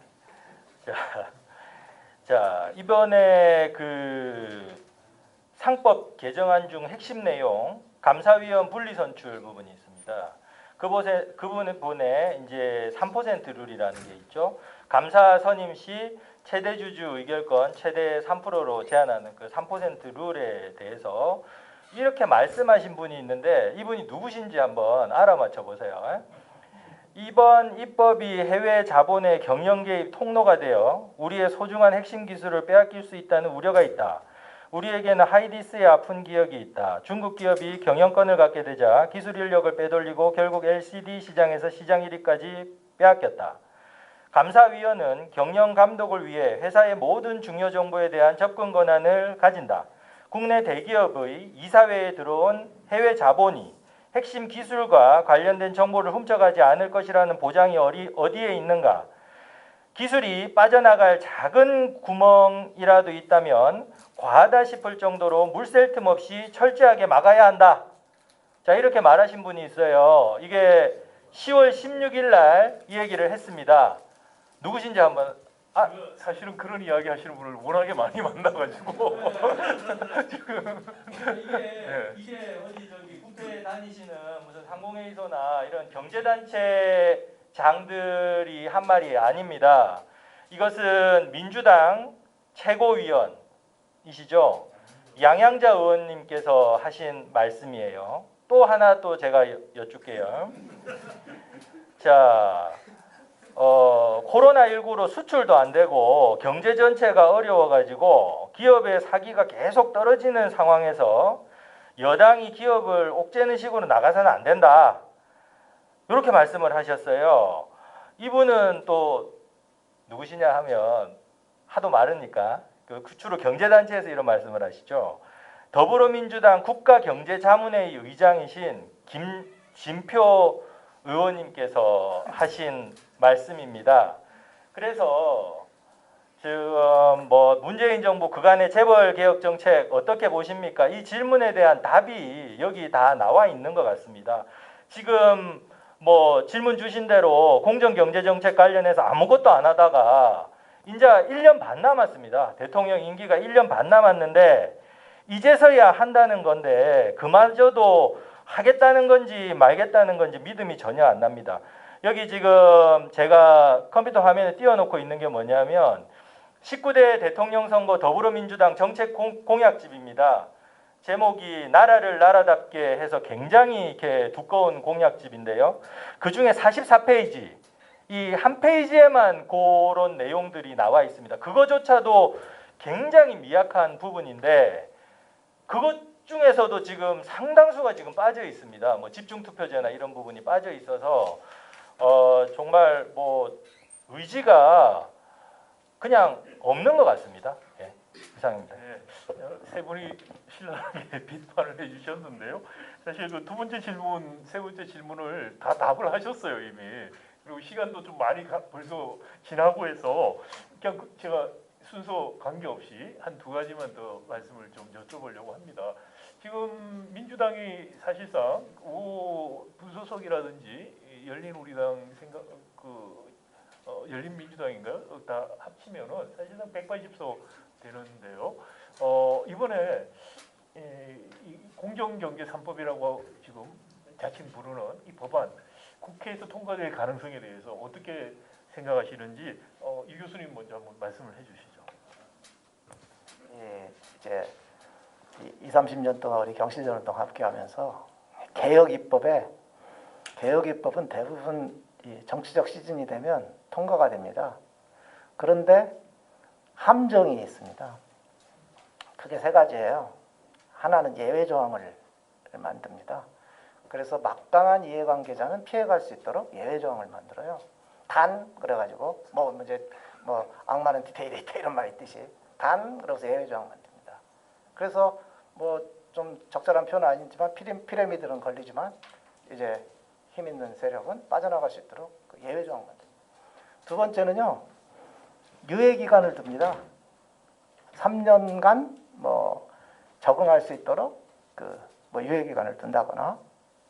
자 이번에 그 상법 개정안 중 핵심 내용 감사위원 분리 선출 부분이 있습니다. 그 부분에 이제 3% 룰이라는 게 있죠. 감사 선임 시 최대 주주 의결권 최대 3%로 제한하는 그 3% 룰에 대해서 이렇게 말씀하신 분이 있는데 이분이 누구신지 한번 알아맞혀 보세요. 이번 입법이 해외 자본의 경영 개입 통로가 되어 우리의 소중한 핵심 기술을 빼앗길 수 있다는 우려가 있다. 우리에게는 하이디스의 아픈 기억이 있다. 중국 기업이 경영권을 갖게 되자 기술 인력을 빼돌리고 결국 LCD 시장에서 시장 1위까지 빼앗겼다. 감사위원은 경영 감독을 위해 회사의 모든 중요 정보에 대한 접근 권한을 가진다. 국내 대기업의 이사회에 들어온 해외 자본이 핵심 기술과 관련된 정보를 훔쳐가지 않을 것이라는 보장이 어디에 있는가? 기술이 빠져나갈 작은 구멍이라도 있다면 과하다 싶을 정도로 물샐 틈 없이 철저하게 막아야 한다. 자, 이렇게 말하신 분이 있어요. 이게 10월 16일 날 이 얘기를 했습니다. 누구신지 한번. 사실은 그런 이야기 하시는 분을 워낙에 많이 만나가지고 지금 이게 어디 저기 국회 다니시는 무슨 상공회의소나 이런 경제단체 장들이 한 말이 아닙니다. 이것은 민주당 최고위원이시죠. 양양자 의원님께서 하신 말씀이에요. 또 하나 또 제가 여쭐게요. 자, 코로나19로 수출도 안 되고 경제 전체가 어려워가지고 기업의 사기가 계속 떨어지는 상황에서 여당이 기업을 옥죄는 식으로 나가서는 안 된다. 이렇게 말씀을 하셨어요. 이분은 또 누구시냐 하면 하도 많으니까 주로 경제단체에서 이런 말씀을 하시죠. 더불어민주당 국가경제자문회의 의장이신 김진표 의원님께서 하신 말씀입니다. 그래서 지금 문재인 정부 그간의 재벌 개혁 정책 어떻게 보십니까? 이 질문에 대한 답이 여기 다 나와 있는 것 같습니다. 지금 질문 주신 대로 공정경제정책 관련해서 아무것도 안 하다가 이제 1년 반 남았습니다. 대통령 임기가 1년 반 남았는데 이제서야 한다는 건데 그마저도 하겠다는 건지 말겠다는 건지 믿음이 전혀 안 납니다. 여기 지금 제가 컴퓨터 화면에 띄워놓고 있는 게 뭐냐면 19대 대통령 선거 더불어민주당 정책 공약집입니다. 제목이 나라를 나라답게 해서 굉장히 이렇게 두꺼운 공약집인데요. 그 중에 44페이지, 이 한 페이지에만 그런 내용들이 나와 있습니다. 그거조차도 굉장히 미약한 부분인데 그것 중에서도 지금 상당수가 지금 빠져 있습니다. 집중투표제나 이런 부분이 빠져 있어서 정말 의지가 그냥 없는 것 같습니다. 예, 이상입니다. 네, 세 분이 신랄하게 비판을 해주셨는데요. 사실 그 두 번째 질문, 세 번째 질문을 다 답을 하셨어요 이미. 그리고 시간도 좀 많이 벌써 지나고 해서 그냥 제가 순서 관계없이 한 두 가지만 더 말씀을 좀 여쭤보려고 합니다. 지금 민주당이 사실상 무소속이라든지 열린우리당 열린민주당인가요? 다 합치면은 사실상 180석 되는데요. 이번에 이 공정경제 3법이라고 지금 자칭 부르는 이 법안 국회에서 통과될 가능성에 대해서 어떻게 생각하시는지 이 교수님 먼저 한번 말씀을 해주시죠. 예, 이제 20, 30년 동안 우리 경실련운동 함께하면서 개혁 입법은 대부분 이 정치적 시즌이 되면 통과가 됩니다. 그런데 함정이 있습니다. 크게 세 가지예요. 하나는 예외 조항을 만듭니다. 그래서 막강한 이해관계자는 피해갈 수 있도록 예외 조항을 만들어요. 단 그래가지고 악마는 디테일에 있다 이런 말 있듯이 단 그래서 예외 조항 만듭니다. 그래서 좀 적절한 표현은 아니지만 피라미드는 걸리지만 이제 힘 있는 세력은 빠져나갈 수 있도록 예외 조항 만듭니다. 두 번째는요, 유예 기간을 둡니다. 3년간 적응할 수 있도록 유예 기간을 둔다거나.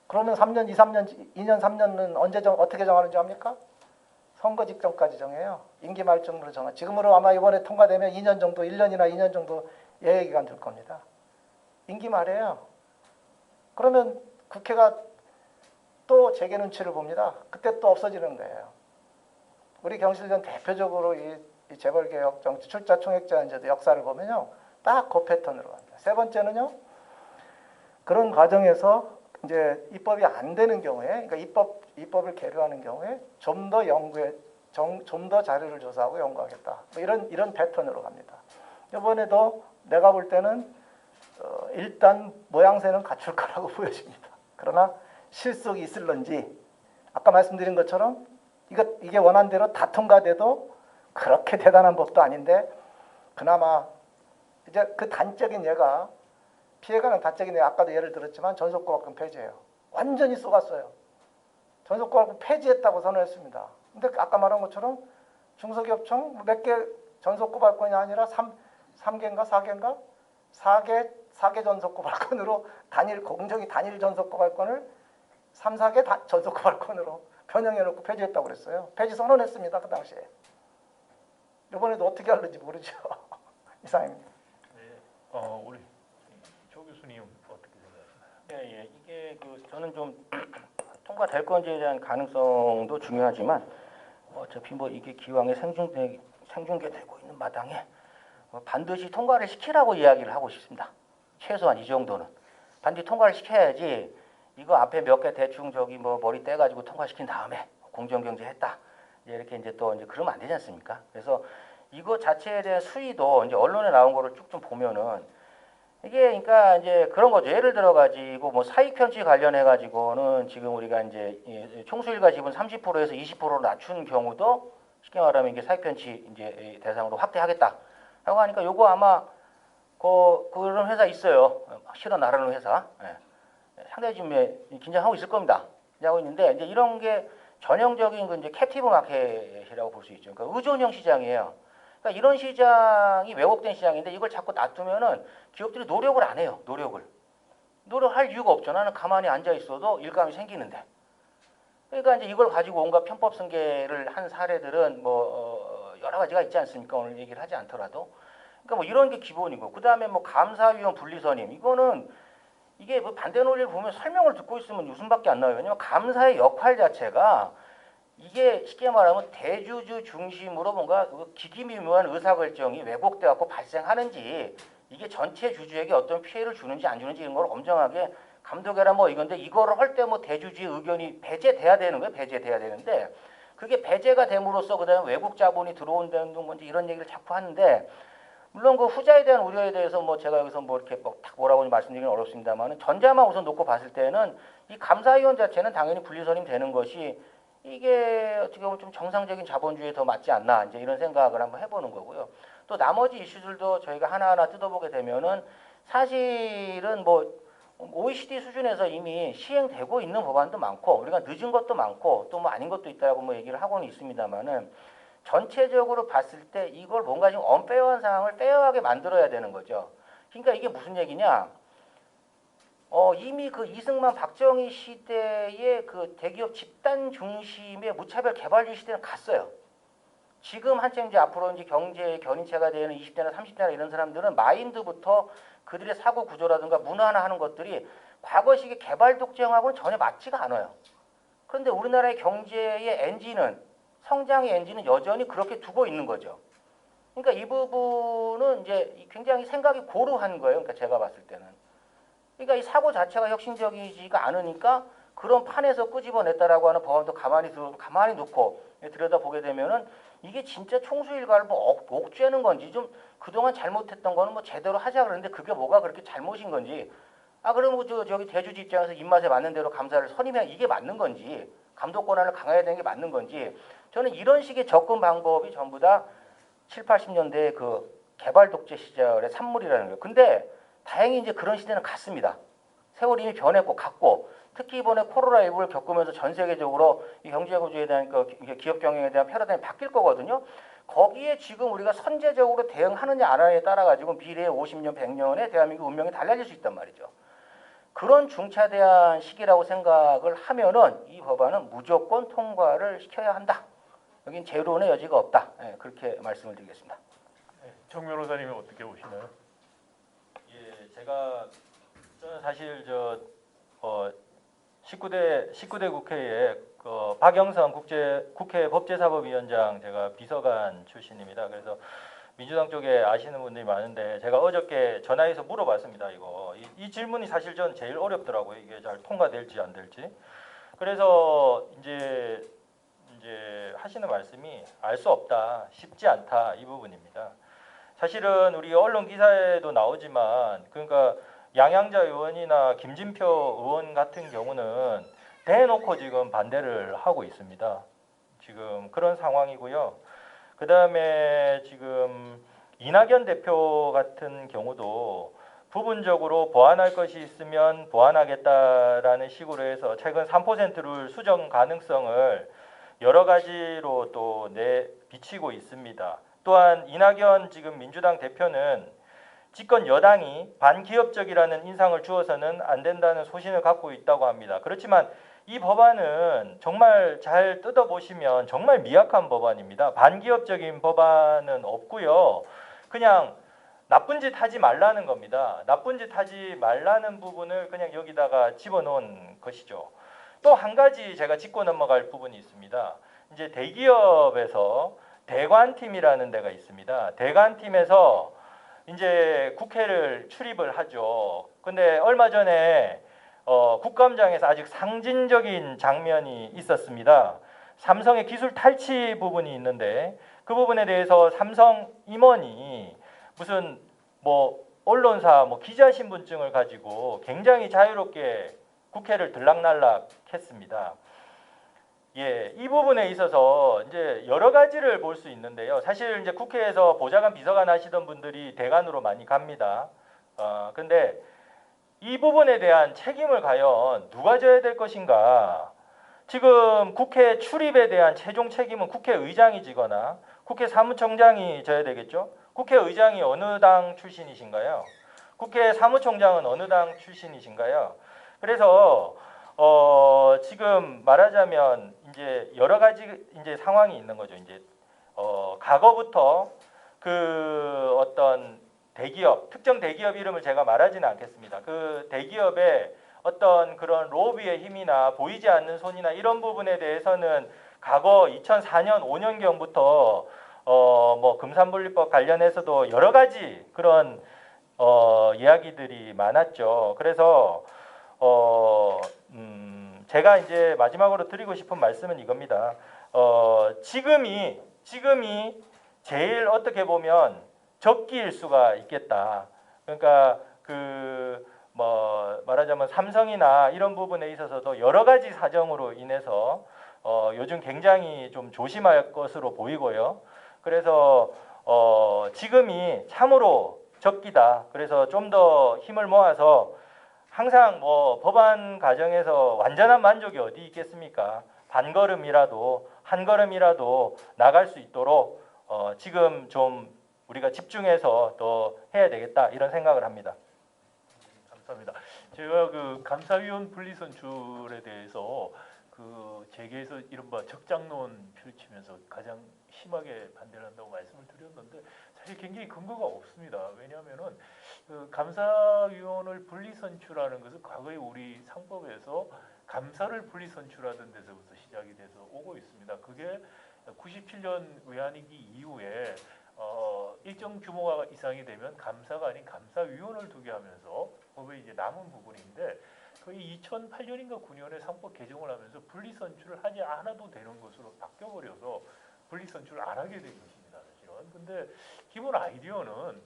그러면 3년, 2년, 3년은 어떻게 정하는지 압니까? 선거 직전까지 정해요. 임기 말쯤으로 정해. 지금으로 아마 이번에 통과되면 2년 정도, 1년이나 2년 정도 예외 기간 둘 겁니다. 임기 말이에요. 그러면 국회가 또 재개 눈치를 봅니다. 그때 또 없어지는 거예요. 우리 경실련 대표적으로 이 재벌개혁 정치 출자 총액제한제도 역사를 보면요, 딱 그 패턴으로 갑니다. 세 번째는요, 그런 과정에서 이제 입법이 안 되는 경우에, 그러니까 입법을 계류하는 경우에 좀 더 자료를 조사하고 연구하겠다. 이런 패턴으로 갑니다. 이번에도 내가 볼 때는 일단 모양새는 갖출 거라고 보여집니다. 그러나 실속이 있을런지 아까 말씀드린 것처럼 이게 원안대로 다 통과돼도 그렇게 대단한 법도 아닌데 그나마 이제 그 단적인 예가 피해가는 단적인 예 아까도 예를 들었지만 전속고발권 폐지예요. 완전히 쏘갔어요. 전속고발권 폐지했다고 선언했습니다. 근데 아까 말한 것처럼 중소기업청 몇 개 전속고발권이 아니라 3개인가 4개인가 4개 전속고발권으로 공정위 단일 전속고발권을 3, 4개 전속고발권으로 변형해놓고 폐지했다고 그랬어요. 폐지 선언했습니다. 그 당시에. 이번에도 어떻게 하는지 모르죠. 이상입니다. 네. 우리 조 교수님 어떻게 생각하시나요? 예, 이게 저는 좀 통과될 건지에 대한 가능성도 중요하지만 어차피 뭐 이게 기왕에 생중계되고 있는 마당에 반드시 통과를 시키라고 이야기를 하고 싶습니다. 최소한 이 정도는 반드시 통과를 시켜야지. 이거 앞에 몇 개 대충 뭐 머리 떼가지고 통과시킨 다음에 공정경제했다. 이렇게 이제 또 그러면 안 되지 않습니까? 그래서 이거 자체에 대한 수위도 이제 언론에 나온 거를 쭉 좀 보면은 이게 그러니까 이제 그런 거죠. 예를 들어 가지고 뭐 사익 편취 관련해 가지고는 지금 우리가 이제 총수일가 지분 30%에서 20%로 낮춘 경우도 쉽게 말하면 이게 사익 편취 이제 대상으로 확대하겠다. 라고 하니까 요거 아마 그런 회사 있어요. 실어 나르는 회사. 예. 상당히 지금 긴장하고 있을 겁니다. 긴장하고 있는데 이제 이런 게 전형적인 이제 캡티브 마켓이라고 볼 수 있죠. 그러니까 의존형 시장이에요. 그러니까 이런 시장이 왜곡된 시장인데 이걸 자꾸 놔두면은 기업들이 노력을 안 해요. 노력할 이유가 없죠. 나는 가만히 앉아 있어도 일감이 생기는데. 그러니까 이제 이걸 가지고 온갖 편법 승계를 한 사례들은 뭐 여러 가지가 있지 않습니까? 오늘 얘기를 하지 않더라도. 그러니까 뭐 이런 게 기본이고 그다음에 뭐 감사위원 분리선임 이거는 이게 뭐 반대 논리를 보면 설명을 듣고 있으면 웃음밖에 안 나와요. 왜냐면 감사의 역할 자체가 이게 쉽게 말하면 대주주 중심으로 뭔가 기기미묘한 의사결정이 왜곡돼 갖고 발생하는지 이게 전체 주주에게 어떤 피해를 주는지 안 주는지 이런 걸 엄정하게 감독해라 뭐 이건데 이거를 할 때 뭐 대주주의 의견이 배제돼야 되는 거예요. 배제돼야 되는데 그게 배제가 됨으로써 그다음에 외국 자본이 들어온다는 건지 이런 얘기를 자꾸 하는데 물론 그 후자에 대한 우려에 대해서 뭐 제가 여기서 뭐 이렇게 딱 뭐라고 말씀드리기는 어렵습니다만 전자만 우선 놓고 봤을 때는 이 감사위원 자체는 당연히 분리선임 되는 것이 이게 어떻게 보면 좀 정상적인 자본주의에 더 맞지 않나 이제 이런 생각을 한번 해보는 거고요. 또 나머지 이슈들도 저희가 하나하나 뜯어보게 되면은 사실은 뭐 OECD 수준에서 이미 시행되고 있는 법안도 많고 우리가 늦은 것도 많고 또 뭐 아닌 것도 있다고 뭐 얘기를 하고는 있습니다만은 전체적으로 봤을 때 이걸 뭔가 좀 언페어한 상황을 페어하게 만들어야 되는 거죠. 그러니까 이게 무슨 얘기냐? 이미 그 이승만 박정희 시대의 그 대기업 집단 중심의 무차별 개발주의 시대는 갔어요. 지금 한창 이제 앞으로 이제 경제 견인체가 되는 20대나 30대나 이런 사람들은 마인드부터 그들의 사고 구조라든가 문화나 하는 것들이 과거식의 개발 독재형하고는 전혀 맞지가 않아요. 그런데 우리나라의 경제의 엔진은 성장의 엔진은 여전히 그렇게 두고 있는 거죠. 그러니까 이 부분은 이제 굉장히 생각이 고루한 거예요. 그러니까 제가 봤을 때는. 그러니까 이 사고 자체가 혁신적이지가 않으니까 그런 판에서 끄집어냈다라고 하는 법안도 가만히 놓고 들여다보게 되면은 이게 진짜 총수일가를 뭐 옥죄는 건지 좀 그동안 잘못했던 거는 뭐 제대로 하자 그러는데 그게 뭐가 그렇게 잘못인 건지 그러면 저기 대주주 입장에서 입맛에 맞는 대로 감사를 선임해 이게 맞는 건지 감독 권한을 강화해야 되는 게 맞는 건지 저는 이런 식의 접근 방법이 전부 다 7, 80년대 그 개발 독재 시절의 산물이라는 거예요. 근데 다행히 이제 그런 시대는 갔습니다. 세월이 이미 변했고 갔고 특히 이번에 코로나19를 겪으면서 전 세계적으로 이 경제 구조에 대한 기업 경영에 대한 패러다임이 바뀔 거거든요. 거기에 지금 우리가 선제적으로 대응하느냐 안 하느냐에 따라 가지고 미래의 50년, 100년에 대한민국 운명이 달라질 수 있단 말이죠. 그런 중차대한 시기라고 생각을 하면은 이 법안은 무조건 통과를 시켜야 한다. 여긴 재론의 여지가 없다. 그렇게 말씀을 드리겠습니다. 정 변호사님은 어떻게 보시나요? 저는 사실 19대 국회에 박영선 국회 법제사법위원장 제가 비서관 출신입니다. 그래서 민주당 쪽에 아시는 분들이 많은데 제가 어저께 전화해서 물어봤습니다. 이 질문이 사실 전 제일 어렵더라고요. 이게 잘 통과될지 안 될지. 그래서 이제 하시는 말씀이 알 수 없다, 쉽지 않다 이 부분입니다. 사실은 우리 언론 기사에도 나오지만 그러니까 양양자 의원이나 김진표 의원 같은 경우는 대놓고 지금 반대를 하고 있습니다. 지금 그런 상황이고요. 그 다음에 지금 이낙연 대표 같은 경우도 부분적으로 보완할 것이 있으면 보완하겠다라는 식으로 해서 최근 3%룰 수정 가능성을 여러 가지로 또 비치고 있습니다. 또한 이낙연 지금 민주당 대표는 집권 여당이 반기업적이라는 인상을 주어서는 안 된다는 소신을 갖고 있다고 합니다. 그렇지만 이 법안은 정말 잘 뜯어보시면 정말 미약한 법안입니다. 반기업적인 법안은 없고요. 그냥 나쁜 짓 하지 말라는 겁니다. 나쁜 짓 하지 말라는 부분을 그냥 여기다가 집어넣은 것이죠. 또 한 가지 제가 짚고 넘어갈 부분이 있습니다. 이제 대기업에서 대관팀이라는 데가 있습니다. 대관팀에서 이제 국회를 출입을 하죠. 근데 얼마 전에 국감장에서 아직 상징적인 장면이 있었습니다. 삼성의 기술 탈취 부분이 있는데 그 부분에 대해서 삼성 임원이 무슨 뭐 언론사 기자 신분증을 가지고 굉장히 자유롭게 국회를 들락날락 했습니다. 예, 이 부분에 있어서 이제 여러 가지를 볼 수 있는데요. 사실 이제 국회에서 보좌관, 비서관 하시던 분들이 대관으로 많이 갑니다. 근데 이 부분에 대한 책임을 과연 누가 져야 될 것인가? 지금 국회 출입에 대한 최종 책임은 국회의장이 지거나 국회 사무총장이 져야 되겠죠? 국회의장이 어느 당 출신이신가요? 국회 사무총장은 어느 당 출신이신가요? 그래서 지금 말하자면 이제 여러 가지 이제 상황이 있는 거죠. 이제 과거부터 그 어떤 대기업, 특정 대기업 이름을 제가 말하지는 않겠습니다. 그 대기업의 어떤 그런 로비의 힘이나 보이지 않는 손이나 이런 부분에 대해서는 과거 2004년, 5년경부터 뭐 금산분리법 관련해서도 여러 가지 그런 이야기들이 많았죠. 그래서 제가 이제 마지막으로 드리고 싶은 말씀은 이겁니다. 지금이 제일 어떻게 보면 적기일 수가 있겠다. 그러니까 말하자면 삼성이나 이런 부분에 있어서도 여러 가지 사정으로 인해서 요즘 굉장히 좀 조심할 것으로 보이고요. 그래서 지금이 참으로 적기다. 그래서 좀 더 힘을 모아서 항상 법안 과정에서 완전한 만족이 어디 있겠습니까? 반걸음이라도 한 걸음이라도 나갈 수 있도록 지금 좀 우리가 집중해서 더 해야 되겠다 이런 생각을 합니다. 감사합니다. 제가 그 감사위원 분리선출에 대해서 그 재계에서 이른바 적장론 펼치면서 가장 심하게 반대를 한다고 말씀을 드렸는데 사실 굉장히 근거가 없습니다. 왜냐하면은 그 감사위원을 분리선출하는 것은 과거에 우리 상법에서 감사를 분리선출하던 데서부터 시작이 돼서 오고 있습니다. 그게 97년 외환위기 이후에 일정 규모가 이상이 되면 감사가 아닌 감사위원을 두게 하면서 법에 이제 남은 부분인데 거의 2008년인가 9년에 상법 개정을 하면서 분리선출을 하지 않아도 되는 것으로 바뀌어버려서 분리선출을 안 하게 된 것입니다. 사실은. 근데 기본 아이디어는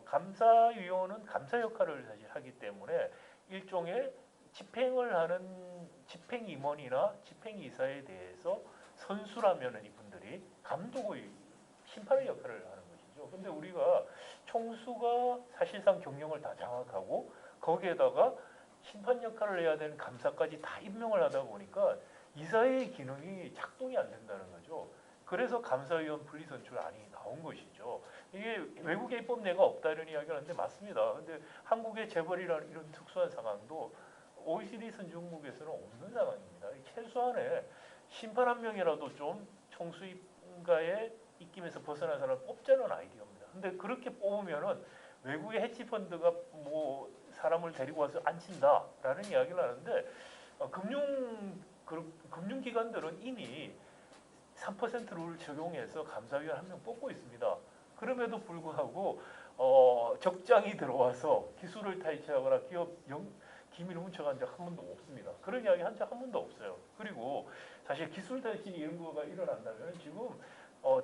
감사위원은 감사 역할을 사실 하기 때문에 일종의 집행을 하는 집행임원이나 집행이사에 대해서 선수라면은 이분들이 감독의 심판의 역할을 하는 것이죠. 근데 우리가 총수가 사실상 경영을 다 장악하고 거기에다가 심판 역할을 해야 되는 감사까지 다 임명을 하다 보니까 이사회의 기능이 작동이 안 된다는 거죠. 그래서 감사위원 분리선출안이 나온 것이죠. 이게 외국에 입법례가 없다 이런 이야기를 하는데 맞습니다. 근데 한국의 재벌이라는 이런 특수한 상황도 OECD 선진국에서는 없는 상황입니다. 최소한의 심판 한 명이라도 좀 총수인가의 입김에서 벗어난 사람을 뽑자는 아이디어입니다. 근데 그렇게 뽑으면은 외국의 해치펀드가 뭐 사람을 데리고 와서 앉힌다라는 이야기를 하는데 금융기관들은 이미 3% 룰을 적용해서 감사위원 한 명 뽑고 있습니다. 그럼에도 불구하고 적장이 들어와서 기술을 탈취하거나 기업 기밀을 훔쳐간 적 한 번도 없습니다. 그런 이야기 한 적 한 번도 없어요. 그리고 사실 기술 탈취 이런 거가 일어난다면 지금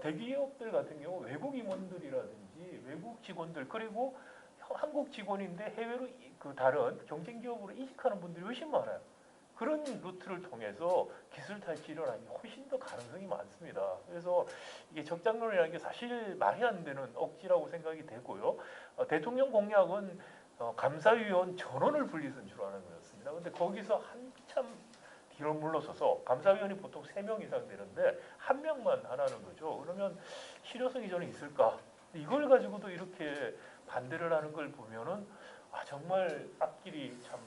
대기업들 같은 경우 외국 임원들이라든지 외국 직원들 그리고 한국 직원인데 해외로 그 다른 경쟁 기업으로 이직하는 분들이 훨씬 많아요. 그런 루트를 통해서 기술 탈취를 하면 훨씬 더 가능성이 많습니다. 그래서 이게 적장론이라는 게 사실 말이 안 되는 억지라고 생각이 되고요. 대통령 공약은 감사위원 전원을 분리선출하는 거였습니다. 근데 거기서 한참 뒤로 물러서서 감사위원이 보통 3명 이상 되는데 1명만 하라는 거죠. 그러면 실효성이 저는 있을까? 이걸 가지고도 이렇게 반대를 하는 걸 보면은 정말 앞길이 참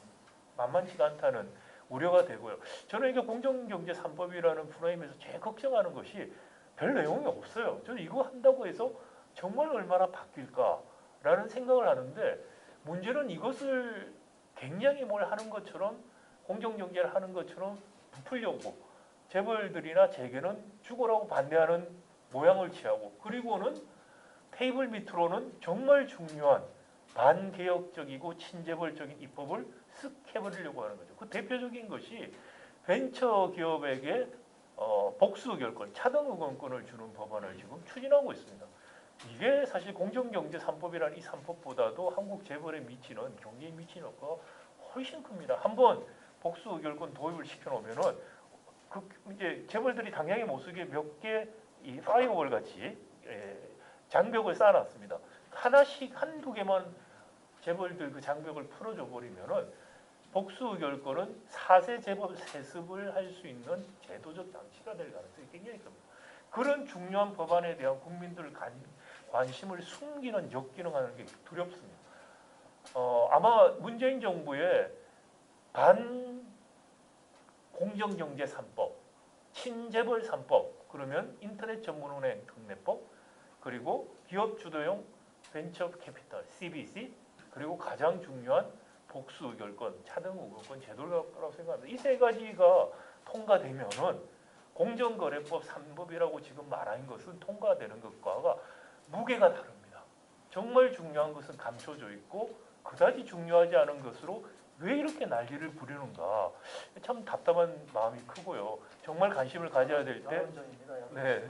만만치가 않다는 우려가 되고요. 저는 이게 공정경제 3법이라는 프레임에서 제일 걱정하는 것이 별 내용이 없어요. 저는 이거 한다고 해서 정말 얼마나 바뀔까라는 생각을 하는데 문제는 이것을 굉장히 뭘 하는 것처럼 공정경제를 하는 것처럼 부풀려고 재벌들이나 재계는 죽어라고 반대하는 모양을 취하고 그리고는 테이블 밑으로는 정말 중요한 반개혁적이고 친재벌적인 입법을 쓱 해버리려고 하는 거죠. 그 대표적인 것이 벤처 기업에게 복수 결권, 차등 의견권을 주는 법안을 지금 추진하고 있습니다. 이게 사실 공정경제 3법이라는 이 3법보다도 한국 재벌에 미치는 경제에 미치는 효과가 훨씬 큽니다. 한번 복수 의결권 도입을 시켜놓으면은 그 이제 재벌들이 당장에 못 쓰게 몇 개 이 파이어월 같이 장벽을 쌓아놨습니다. 하나씩 한두 개만 재벌들 그 장벽을 풀어줘 버리면은 복수 의결권은 4세 재벌 세습을 할 수 있는 제도적 장치가 될 가능성이 굉장히 큽니다. 그런 중요한 법안에 대한 국민들 관심을 숨기는 역기능하는 게 두렵습니다. 아마 문재인 정부의 반 공정경제 3법, 친재벌 3법, 그러면 인터넷 전문은행 특례법, 그리고 기업 주도형 벤처 캐피탈 CBC, 그리고 가장 중요한 복수 의결권, 차등 의결권 제도라고 생각합니다. 이 세 가지가 통과되면은 공정거래법 3법이라고 지금 말하는 것은 통과되는 것과 무게가 다릅니다. 정말 중요한 것은 감춰져 있고 그다지 중요하지 않은 것으로 왜 이렇게 난리를 부리는가 참 답답한 마음이 크고요. 정말 관심을 가져야 될 때, 네,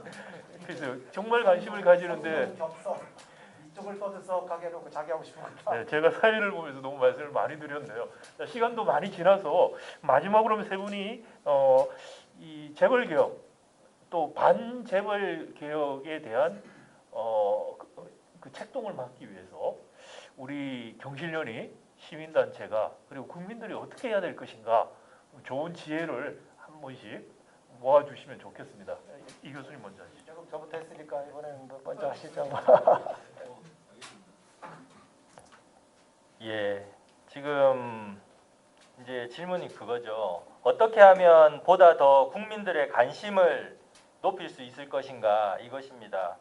그래서 정말 관심을 가지는데 이쪽을 떠들서 가게 놓고 자기 하고 싶은 거. 네, 제가 사회를 보면서 너무 말씀을 많이 드렸네요. 자, 시간도 많이 지나서 마지막으로 세 분이 이 재벌 개혁 또 반재벌 개혁에 대한 그 책동을 막기 위해서 우리 경실련이 시민단체가 그리고 국민들이 어떻게 해야 될 것인가 좋은 지혜를 한 번씩 모아주시면 좋겠습니다. 이 교수님 먼저 하시죠. 저부터 했으니까 이번에는 먼저 하시죠. 예, 지금 이제 질문이 그거죠. 어떻게 하면 보다 더 국민들의 관심을 높일 수 있을 것인가 이것입니다.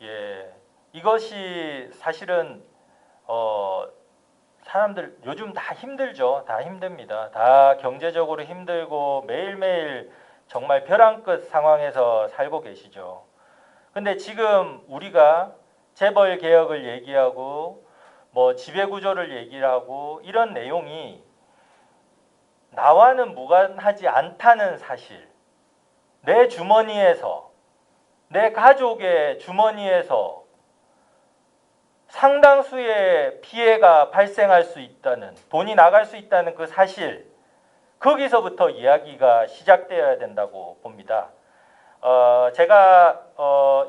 예, 이것이 사실은 사람들 요즘 다 힘들죠. 다 힘듭니다. 다 경제적으로 힘들고 매일매일 정말 벼랑 끝 상황에서 살고 계시죠. 근데 지금 우리가 재벌 개혁을 얘기하고 뭐 지배구조를 얘기하고 이런 내용이 나와는 무관하지 않다는 사실, 내 주머니에서 내 가족의 주머니에서 상당수의 피해가 발생할 수 있다는, 돈이 나갈 수 있다는 그 사실, 거기서부터 이야기가 시작되어야 된다고 봅니다. 제가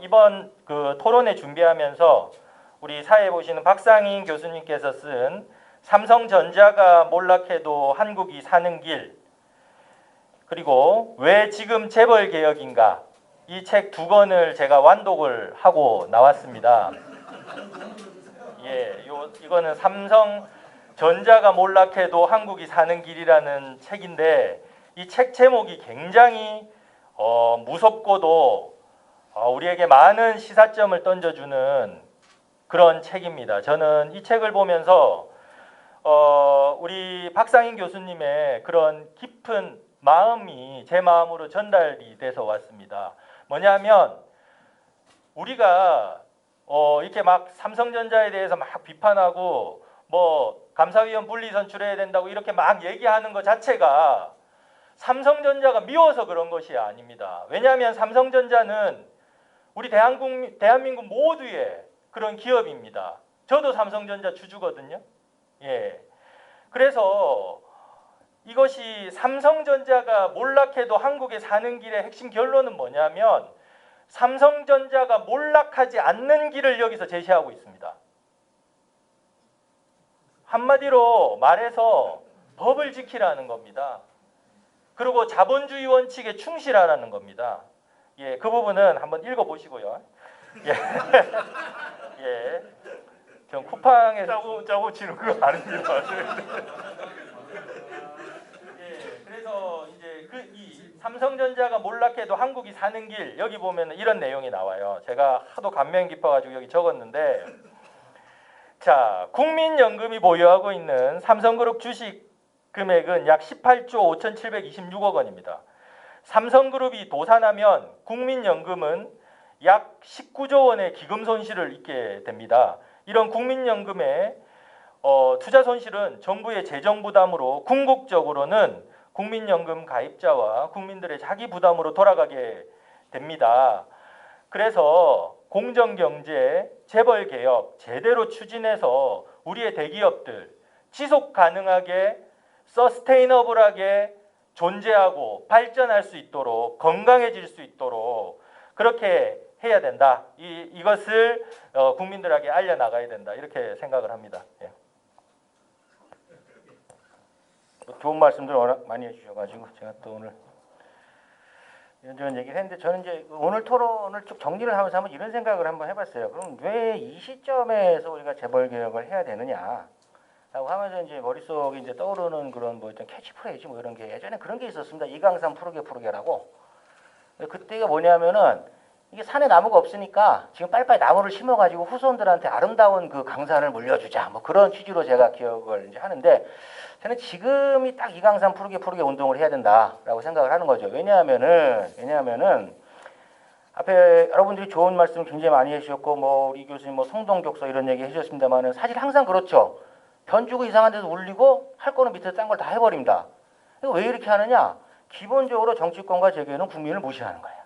이번 그 토론회 준비하면서 우리 사회에 보시는 박상인 교수님께서 쓴 삼성전자가 몰락해도 한국이 사는 길, 그리고 왜 지금 재벌 개혁인가, 이 책 2권을 제가 완독을 하고 나왔습니다. 예, 이거는 삼성전자가 몰락해도 한국이 사는 길이라는 책인데 이 책 제목이 굉장히 무섭고도 우리에게 많은 시사점을 던져주는 그런 책입니다. 저는 이 책을 보면서 우리 박상인 교수님의 그런 깊은 마음이 제 마음으로 전달이 돼서 왔습니다. 뭐냐면 우리가 이렇게 막 삼성전자에 대해서 막 비판하고 뭐 감사위원 분리 선출해야 된다고 이렇게 막 얘기하는 것 자체가 삼성전자가 미워서 그런 것이 아닙니다. 왜냐하면 삼성전자는 우리 대한민국 모두의 그런 기업입니다. 저도 삼성전자 주주거든요. 예. 그래서 이것이 삼성전자가 몰락해도 한국에 사는 길의 핵심 결론은 뭐냐면 삼성전자가 몰락하지 않는 길을 여기서 제시하고 있습니다. 한마디로 말해서 법을 지키라는 겁니다. 그리고 자본주의 원칙에 충실하라는 겁니다. 예, 그 부분은 한번 읽어보시고요. 예, 예, 전 쿠팡에서 짜고 치는 거 아닙니다. 예, 그래서 이제 이 삼성전자가 몰락해도 한국이 사는 길 여기 보면 이런 내용이 나와요. 제가 하도 감명 깊어가지고 여기 적었는데, 자, 국민연금이 보유하고 있는 삼성그룹 주식 금액은 약 18조 5,726억 원입니다. 삼성그룹이 도산하면 국민연금은 약 19조 원의 기금 손실을 입게 됩니다. 이런 국민연금의 투자 손실은 정부의 재정 부담으로 궁극적으로는 국민연금 가입자와 국민들의 자기 부담으로 돌아가게 됩니다. 그래서 공정경제, 재벌개혁 제대로 추진해서 우리의 대기업들 지속 가능하게 서스테이너블하게 존재하고 발전할 수 있도록 건강해질 수 있도록 그렇게 해야 된다. 이것을 국민들에게 알려나가야 된다. 이렇게 생각을 합니다. 예. 좋은 말씀들 워낙 많이 해주셔가지고 제가 또 오늘 이런저런 얘기를 했는데 저는 이제 오늘 토론을 쭉 정리를 하면서 한번 이런 생각을 한번 해봤어요. 그럼 왜 이 시점에서 우리가 재벌개혁을 해야 되느냐? 라고 하면서 이제 머릿속에 이제 떠오르는 그런 뭐 어떤 캐치프레이즈 뭐 이런 게 예전에 그런 게 있었습니다. 이강산 푸르게라고. 그때가 뭐냐면은 이게 산에 나무가 없으니까 지금 빨리빨리 나무를 심어가지고 후손들한테 아름다운 그 강산을 물려주자. 뭐 그런 취지로 제가 기억을 이제 하는데 저는 지금이 딱 이강산 푸르게 운동을 해야 된다라고 생각을 하는 거죠. 왜냐하면은 앞에 여러분들이 좋은 말씀 굉장히 많이 해주셨고 뭐 우리 교수님 뭐 성동격서 이런 얘기 해주셨습니다만은 사실 항상 그렇죠. 변주고 이상한 데서 울리고 할 거는 밑에서 딴 걸 다 해버립니다. 왜 이렇게 하느냐? 기본적으로 정치권과 재계는 국민을 무시하는 거예요.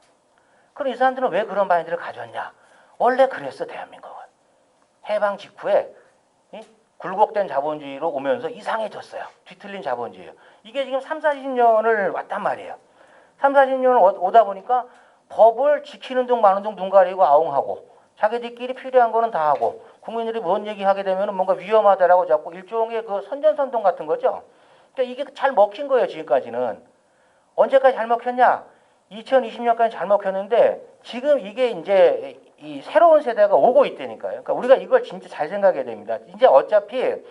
그럼 이 사람들은 왜 그런 마인드를 가졌냐? 원래 그랬어 대한민국은. 해방 직후에 굴곡된 자본주의로 오면서 이상해졌어요. 뒤틀린 자본주의예요. 이게 지금 3, 40년을 왔단 말이에요. 3, 40년을 오다 보니까 법을 지키는 둥 마는 둥 눈 가리고 아웅하고 자기들끼리 필요한 거는 다 하고 국민들이 뭔 얘기하게 되면 뭔가 위험하다라고 자꾸 일종의 그 선전선동 같은 거죠. 그러니까 이게 잘 먹힌 거예요. 지금까지는. 언제까지 잘 먹혔냐? 2020년까지 잘 먹혔는데 지금 이게 이제 이 새로운 세대가 오고 있다니까요. 그러니까 우리가 이걸 진짜 잘 생각해야 됩니다. 이제 어차피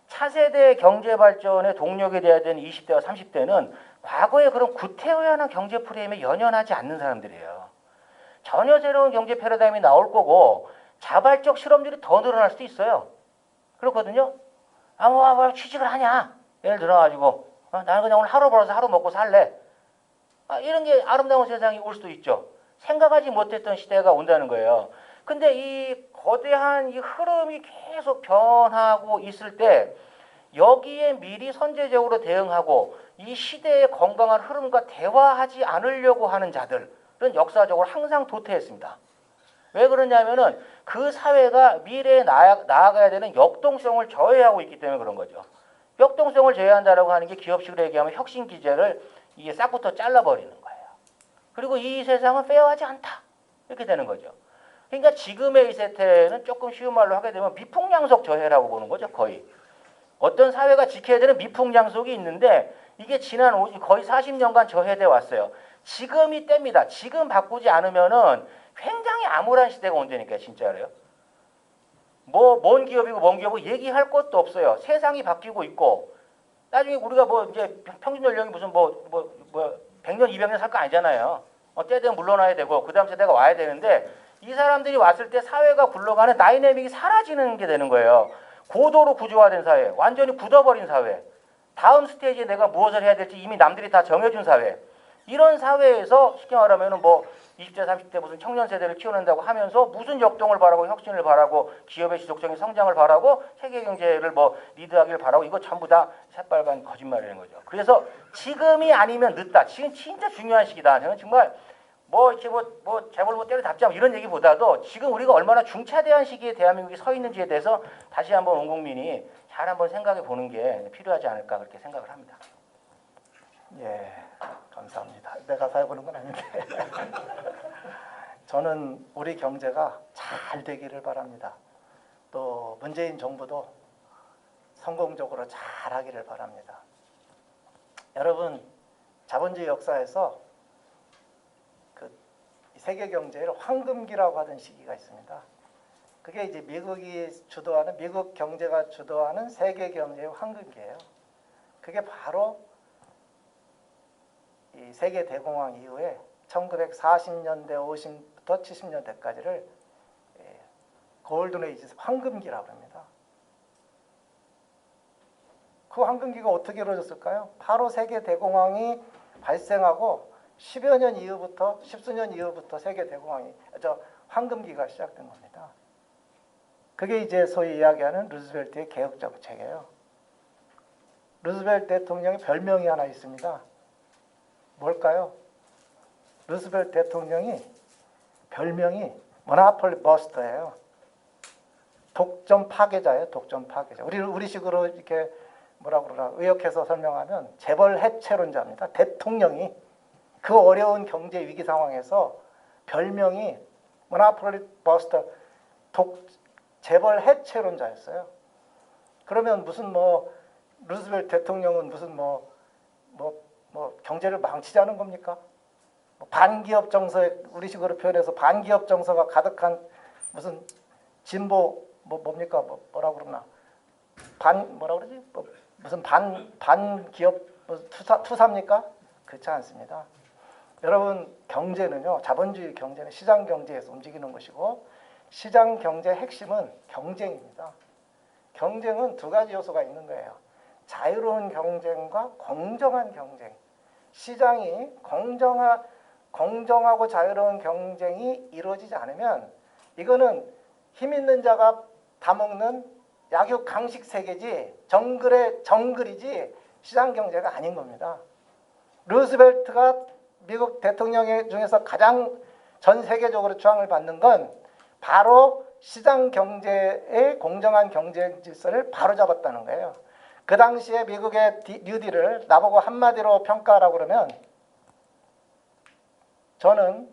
차세대 경제 발전의 동력이 돼야 되는 20대와 30대는 과거의 그런 구태의연한 경제 프레임에 연연하지 않는 사람들이에요. 전혀 새로운 경제 패러다임이 나올 거고 자발적 실험들이 더 늘어날 수도 있어요. 그렇거든요. 뭐 취직을 하냐? 예를 들어가지고 나는 그냥 오늘 하루 벌어서 하루 먹고 살래. 이런 게 아름다운 세상이 올 수도 있죠. 생각하지 못했던 시대가 온다는 거예요. 근데 이 거대한 이 흐름이 계속 변하고 있을 때 여기에 미리 선제적으로 대응하고 이 시대의 건강한 흐름과 대화하지 않으려고 하는 자들은 역사적으로 항상 도태했습니다. 왜 그러냐면은 그 사회가 미래에 나아가야 되는 역동성을 저해하고 있기 때문에 그런 거죠. 역동성을 제외한다라고 하는 게 기업식으로 얘기하면 혁신 기제를 이게 싹부터 잘라버리는 거예요. 그리고 이 세상은 페어하지 않다. 이렇게 되는 거죠. 그러니까 지금의 이 세태는 조금 쉬운 말로 하게 되면 미풍양속 저해라고 보는 거죠. 거의. 어떤 사회가 지켜야 되는 미풍양속이 있는데 이게 지난 거의 40년간 저해돼 왔어요. 지금이 때입니다. 지금 바꾸지 않으면은 굉장히 암울한 시대가 온다니까요. 진짜로요. 뭔 기업이고 뭔 기업이고 얘기할 것도 없어요. 세상이 바뀌고 있고 나중에 우리가 뭐 이제 평균 연령이 무슨 100년, 200년 살 거 아니잖아요. 때 되면 물러나야 되고 그 다음 세대가 와야 되는데 이 사람들이 왔을 때 사회가 굴러가는 다이내믹이 사라지는 게 되는 거예요. 고도로 구조화된 사회, 완전히 굳어버린 사회. 다음 스테이지에 내가 무엇을 해야 될지 이미 남들이 다 정해준 사회. 이런 사회에서 쉽게 말하면 뭐 20대, 30대 무슨 청년 세대를 키워낸다고 하면서 무슨 역동을 바라고 혁신을 바라고 기업의 지속적인 성장을 바라고 세계 경제를 뭐 리드하기를 바라고 이거 전부 다 새빨간 거짓말이라는 거죠. 그래서 지금이 아니면 늦다. 지금 진짜 중요한 시기다. 저는 정말 이렇게 뭐 재벌 뭐 때려잡자 이런 얘기보다도 지금 우리가 얼마나 중차대한 시기에 대한민국이 서 있는지에 대해서 다시 한번 온 국민이 잘 한번 생각해 보는 게 필요하지 않을까 그렇게 생각을 합니다. 예, 감사합니다. 내가 사회보는 건 아닌데 저는 우리 경제가 잘 되기를 바랍니다. 또 문재인 정부도 성공적으로 잘 하기를 바랍니다. 여러분, 자본주의 역사에서 그 세계 경제를 황금기라고 하던 시기가 있습니다. 그게 이제 미국 경제가 주도하는 세계 경제의 황금기예요. 그게 바로 이 세계 대공황 이후에 1940년대 50부터 70년대까지를 골든 에이지 황금기라고 합니다. 그 황금기가 어떻게 이루어졌을까요? 바로 세계 대공황이 발생하고 10여 년 이후부터 10수년 이후부터 세계 대공황이 황금기가 시작된 겁니다. 그게 이제 소위 이야기하는 루즈벨트의 개혁 정책이에요. 루즈벨트 대통령의 별명이 하나 있습니다. 뭘까요? 루즈벨트 대통령이 별명이 모노폴리 버스터예요. 독점 파괴자예요. 독점 파괴자. 우리식으로 이렇게 뭐라 그러나 의역해서 설명하면 재벌 해체론자입니다. 대통령이 그 어려운 경제 위기 상황에서 별명이 모노폴리 버스터, 재벌 해체론자였어요. 그러면 무슨 루즈벨트 대통령은 무슨 경제를 망치자는 겁니까? 반기업 정서에 우리식으로 표현해서 반기업 정서가 가득한 무슨 진보 뭡니까 뭐라 그러나 뭐라 그러지 무슨 반기업 투사입니까? 그렇지 않습니다. 여러분, 경제는요, 자본주의 경제는 시장 경제에서 움직이는 것이고 시장 경제의 핵심은 경쟁입니다. 경쟁은 두 가지 요소가 있는 거예요. 자유로운 경쟁과 공정한 경쟁. 시장이 공정하고 자유로운 경쟁이 이루어지지 않으면 이거는 힘 있는 자가 다 먹는 약육 강식 세계지 정글이지 시장 경제가 아닌 겁니다. 루즈벨트가 미국 대통령 중에서 가장 전 세계적으로 추앙을 받는 건 바로 시장 경제의 공정한 경쟁 질서를 바로잡았다는 거예요. 그 당시에 미국의 뉴딜을 나보고 한마디로 평가하라고 그러면 저는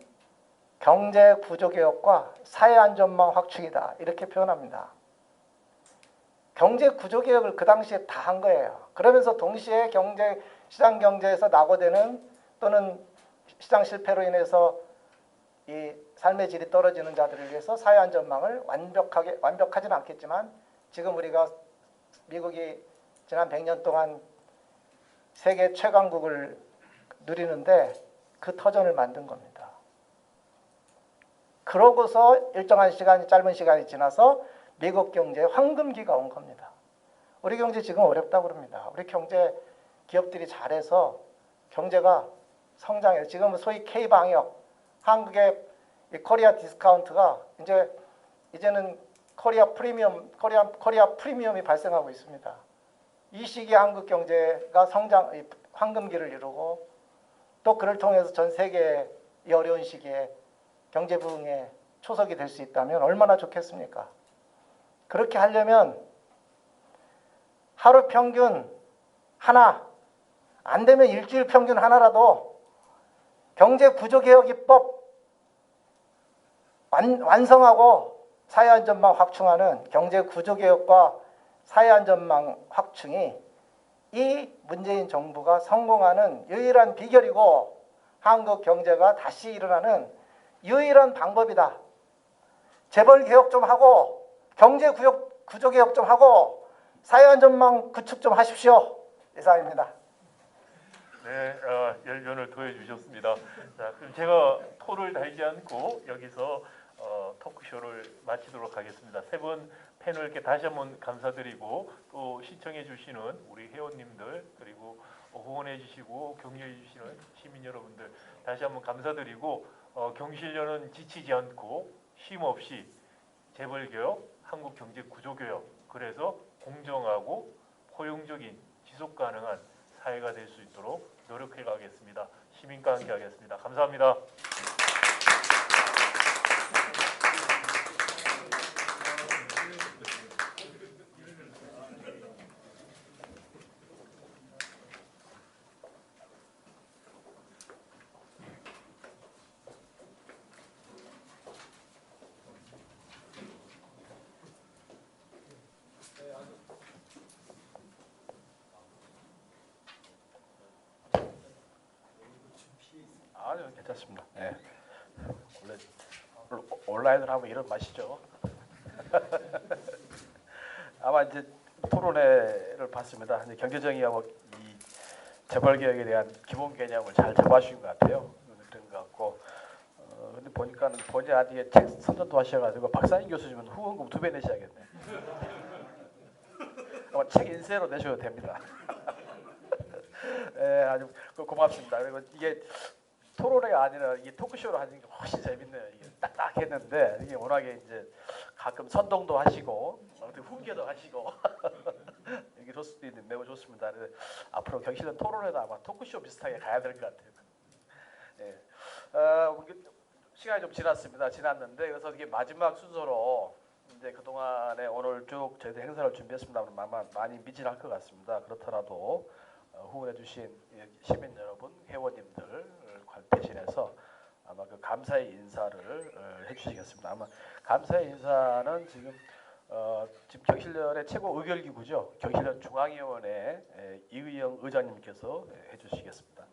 경제 구조개혁과 사회안전망 확충이다 이렇게 표현합니다. 경제 구조개혁을 그 당시에 다 한 거예요. 그러면서 동시에 시장 경제에서 낙오되는 또는 시장 실패로 인해서 이 삶의 질이 떨어지는 자들을 위해서 사회안전망을 완벽하지는 않겠지만 지금 우리가 미국이 지난 100년 동안 세계 최강국을 누리는데 그 터전을 만든 겁니다. 그러고서 짧은 시간이 지나서 미국 경제의 황금기가 온 겁니다. 우리 경제 지금 어렵다고 그럽니다. 우리 경제 기업들이 잘해서 경제가 성장해요. 지금 소위 K방역, 한국의 코리아 디스카운트가 이제는 코리아 프리미엄이 발생하고 있습니다. 이 시기에 한국 경제가 황금기를 이루고 또 그를 통해서 전 세계의 이 어려운 시기에 경제 부흥의 초석이 될 수 있다면 얼마나 좋겠습니까? 그렇게 하려면 하루 평균 하나, 안 되면 일주일 평균 하나라도 경제 구조개혁 입법 완성하고 사회안전망 확충하는 경제 구조개혁과 사회안전망 확충이 이 문재인 정부가 성공하는 유일한 비결이고 한국 경제가 다시 일어나는 유일한 방법이다. 재벌 개혁 좀 하고 경제 구조 개혁 좀 하고 사회안전망 구축 좀 하십시오. 이상입니다. 네, 열변을 토해 주셨습니다. 자, 그럼 제가 토를 달지 않고 여기서 토크쇼를 마치도록 하겠습니다. 세 분 패널께 다시 한번 감사드리고 또 시청해 주시는 우리 회원님들 그리고 후원해 주시고 격려해 주시는 시민 여러분들 다시 한번 감사드리고 경실련은 지치지 않고 쉼 없이 재벌개혁, 한국경제구조개혁 그래서 공정하고 포용적인 지속가능한 사회가 될 수 있도록 노력해 가겠습니다. 시민과 함께 하겠습니다. 감사합니다. 아니요, 괜찮습니다. 네. 원래 온라인으로 하면 이런 맛이죠. 아마 이제 토론회를 봤습니다. 이제 경제정의하고 이 재벌개혁에 대한 기본 개념을 잘 잡아주신 것 같아요. 그런 것 같고, 근데 보니까는 본의 아니게 책 선전도 하셔가지고 박사님 교수님은 후원금 2배 내셔야겠네. 아마 책 인쇄로 내셔도 됩니다. 네, 아주 고맙습니다. 그리고 이게 토론회가 아니라 이게 토크쇼로 하는 게 훨씬 재밌네요. 이게 딱딱했는데 이게 워낙에 이제 가끔 선동도 하시고 어떻게 훈계도 하시고 이게 좋을 수도 있는데 매우 좋습니다. 그래서 앞으로 경실련 토론회도 아마 토크쇼 비슷하게 가야 될 것 같아요. 네. 시간이 좀 지났는데 그래서 이게 마지막 순서로 이제 그 동안에 오늘 쭉 저희들 행사를 준비했습니다만 아마 많이 미진할 것 같습니다. 그렇더라도 후원해주신 시민 여러분, 회원님들 대신해서 아마 그 감사의 인사를 해주시겠습니다. 아마 감사의 인사는 지금 경실련의 최고 의결기구죠. 경실련 중앙위원회 이의영 의장님께서 해주시겠습니다.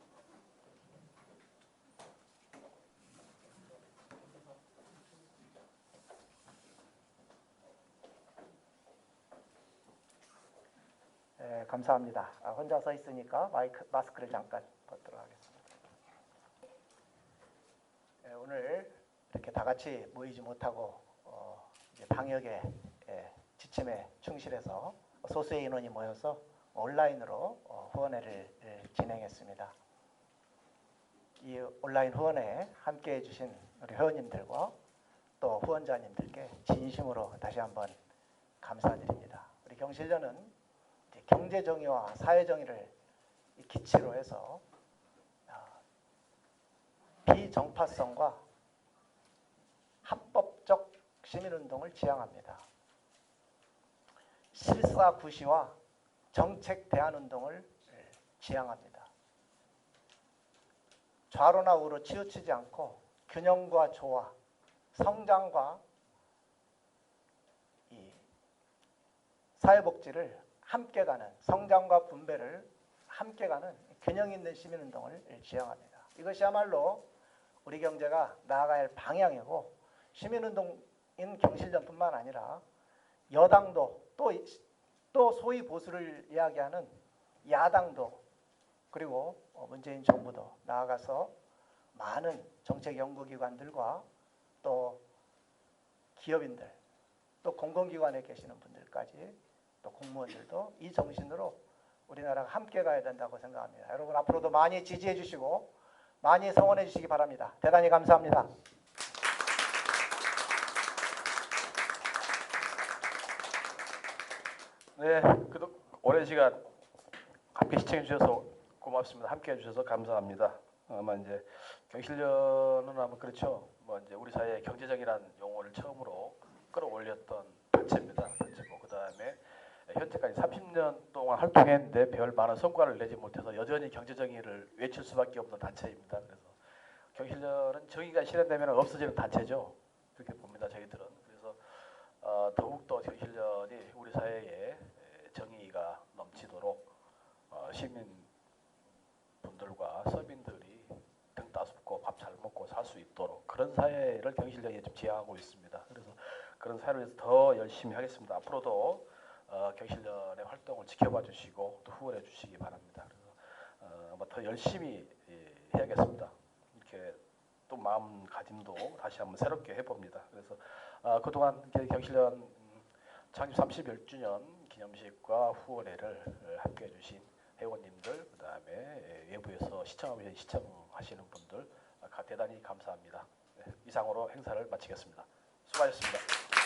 네, 감사합니다. 혼자 서 있으니까 마스크를 잠깐 벗도록 하겠습니다. 네, 오늘 이렇게 다 같이 모이지 못하고 이제 방역의 지침에 충실해서 소수의 인원이 모여서 온라인으로 후원회를 진행했습니다. 이 온라인 후원회에 함께해 주신 우리 회원님들과 또 후원자님들께 진심으로 다시 한번 감사드립니다. 우리 경실련은 경제정의와 사회정의를 기치로 해서 비정파성과 합법적 시민운동을 지향합니다. 실사구시와 정책 대안운동을 지향합니다. 좌로나 우로 치우치지 않고 균형과 조화, 성장과 이 사회복지를 함께 가는, 성장과 분배를 함께 가는 균형 있는 시민운동을 지향합니다. 이것이야말로 우리 경제가 나아가야 할 방향이고 시민운동인 경실련뿐만 아니라 여당도 또 소위 보수를 이야기하는 야당도 그리고 문재인 정부도 나아가서 많은 정책 연구기관들과 또 기업인들 또 공공기관에 계시는 분들까지 또 공무원들도 이 정신으로 우리나라가 함께 가야 된다고 생각합니다. 여러분 앞으로도 많이 지지해 주시고 많이 성원해 주시기 바랍니다. 대단히 감사합니다. 네, 오랜 시간 함께 시청해 주셔서 고맙습니다. 함께 해주셔서 감사합니다. 아마 이제 경실련은 아마 그렇죠. 뭐 이제 우리 사회에 경제정의라는 용어를 처음으로 끌어올렸던 단체입니다. 단체고 그 다음에 현재까지 30년 동안 활동했는데 별 많은 성과를 내지 못해서 여전히 경제정의를 외칠 수밖에 없는 단체입니다. 그래서 경실련은 정의가 실현되면 없어지는 단체죠. 그렇게 봅니다. 저희들은. 그래서 더욱더 경실련이 우리 사회에 정의가 넘치도록 시민분들과 서민들이 등 따숩고 밥 잘 먹고 살 수 있도록 그런 사회를 경실련이 좀 지향하고 있습니다. 그래서 그런 사회를 위해서 더 열심히 하겠습니다. 앞으로도 경실련의 활동을 지켜봐 주시고 또 후원해 주시기 바랍니다. 그래서 아마 더 열심히 해야겠습니다. 이렇게 또 마음가짐도 다시 한번 새롭게 해봅니다. 그래서 그동안 경실련 창립 30주년 기념식과 후원회를 함께해 주신 회원님들, 그 다음에 외부에서 시청하시는 분들 대단히 감사합니다. 네, 이상으로 행사를 마치겠습니다. 수고하셨습니다.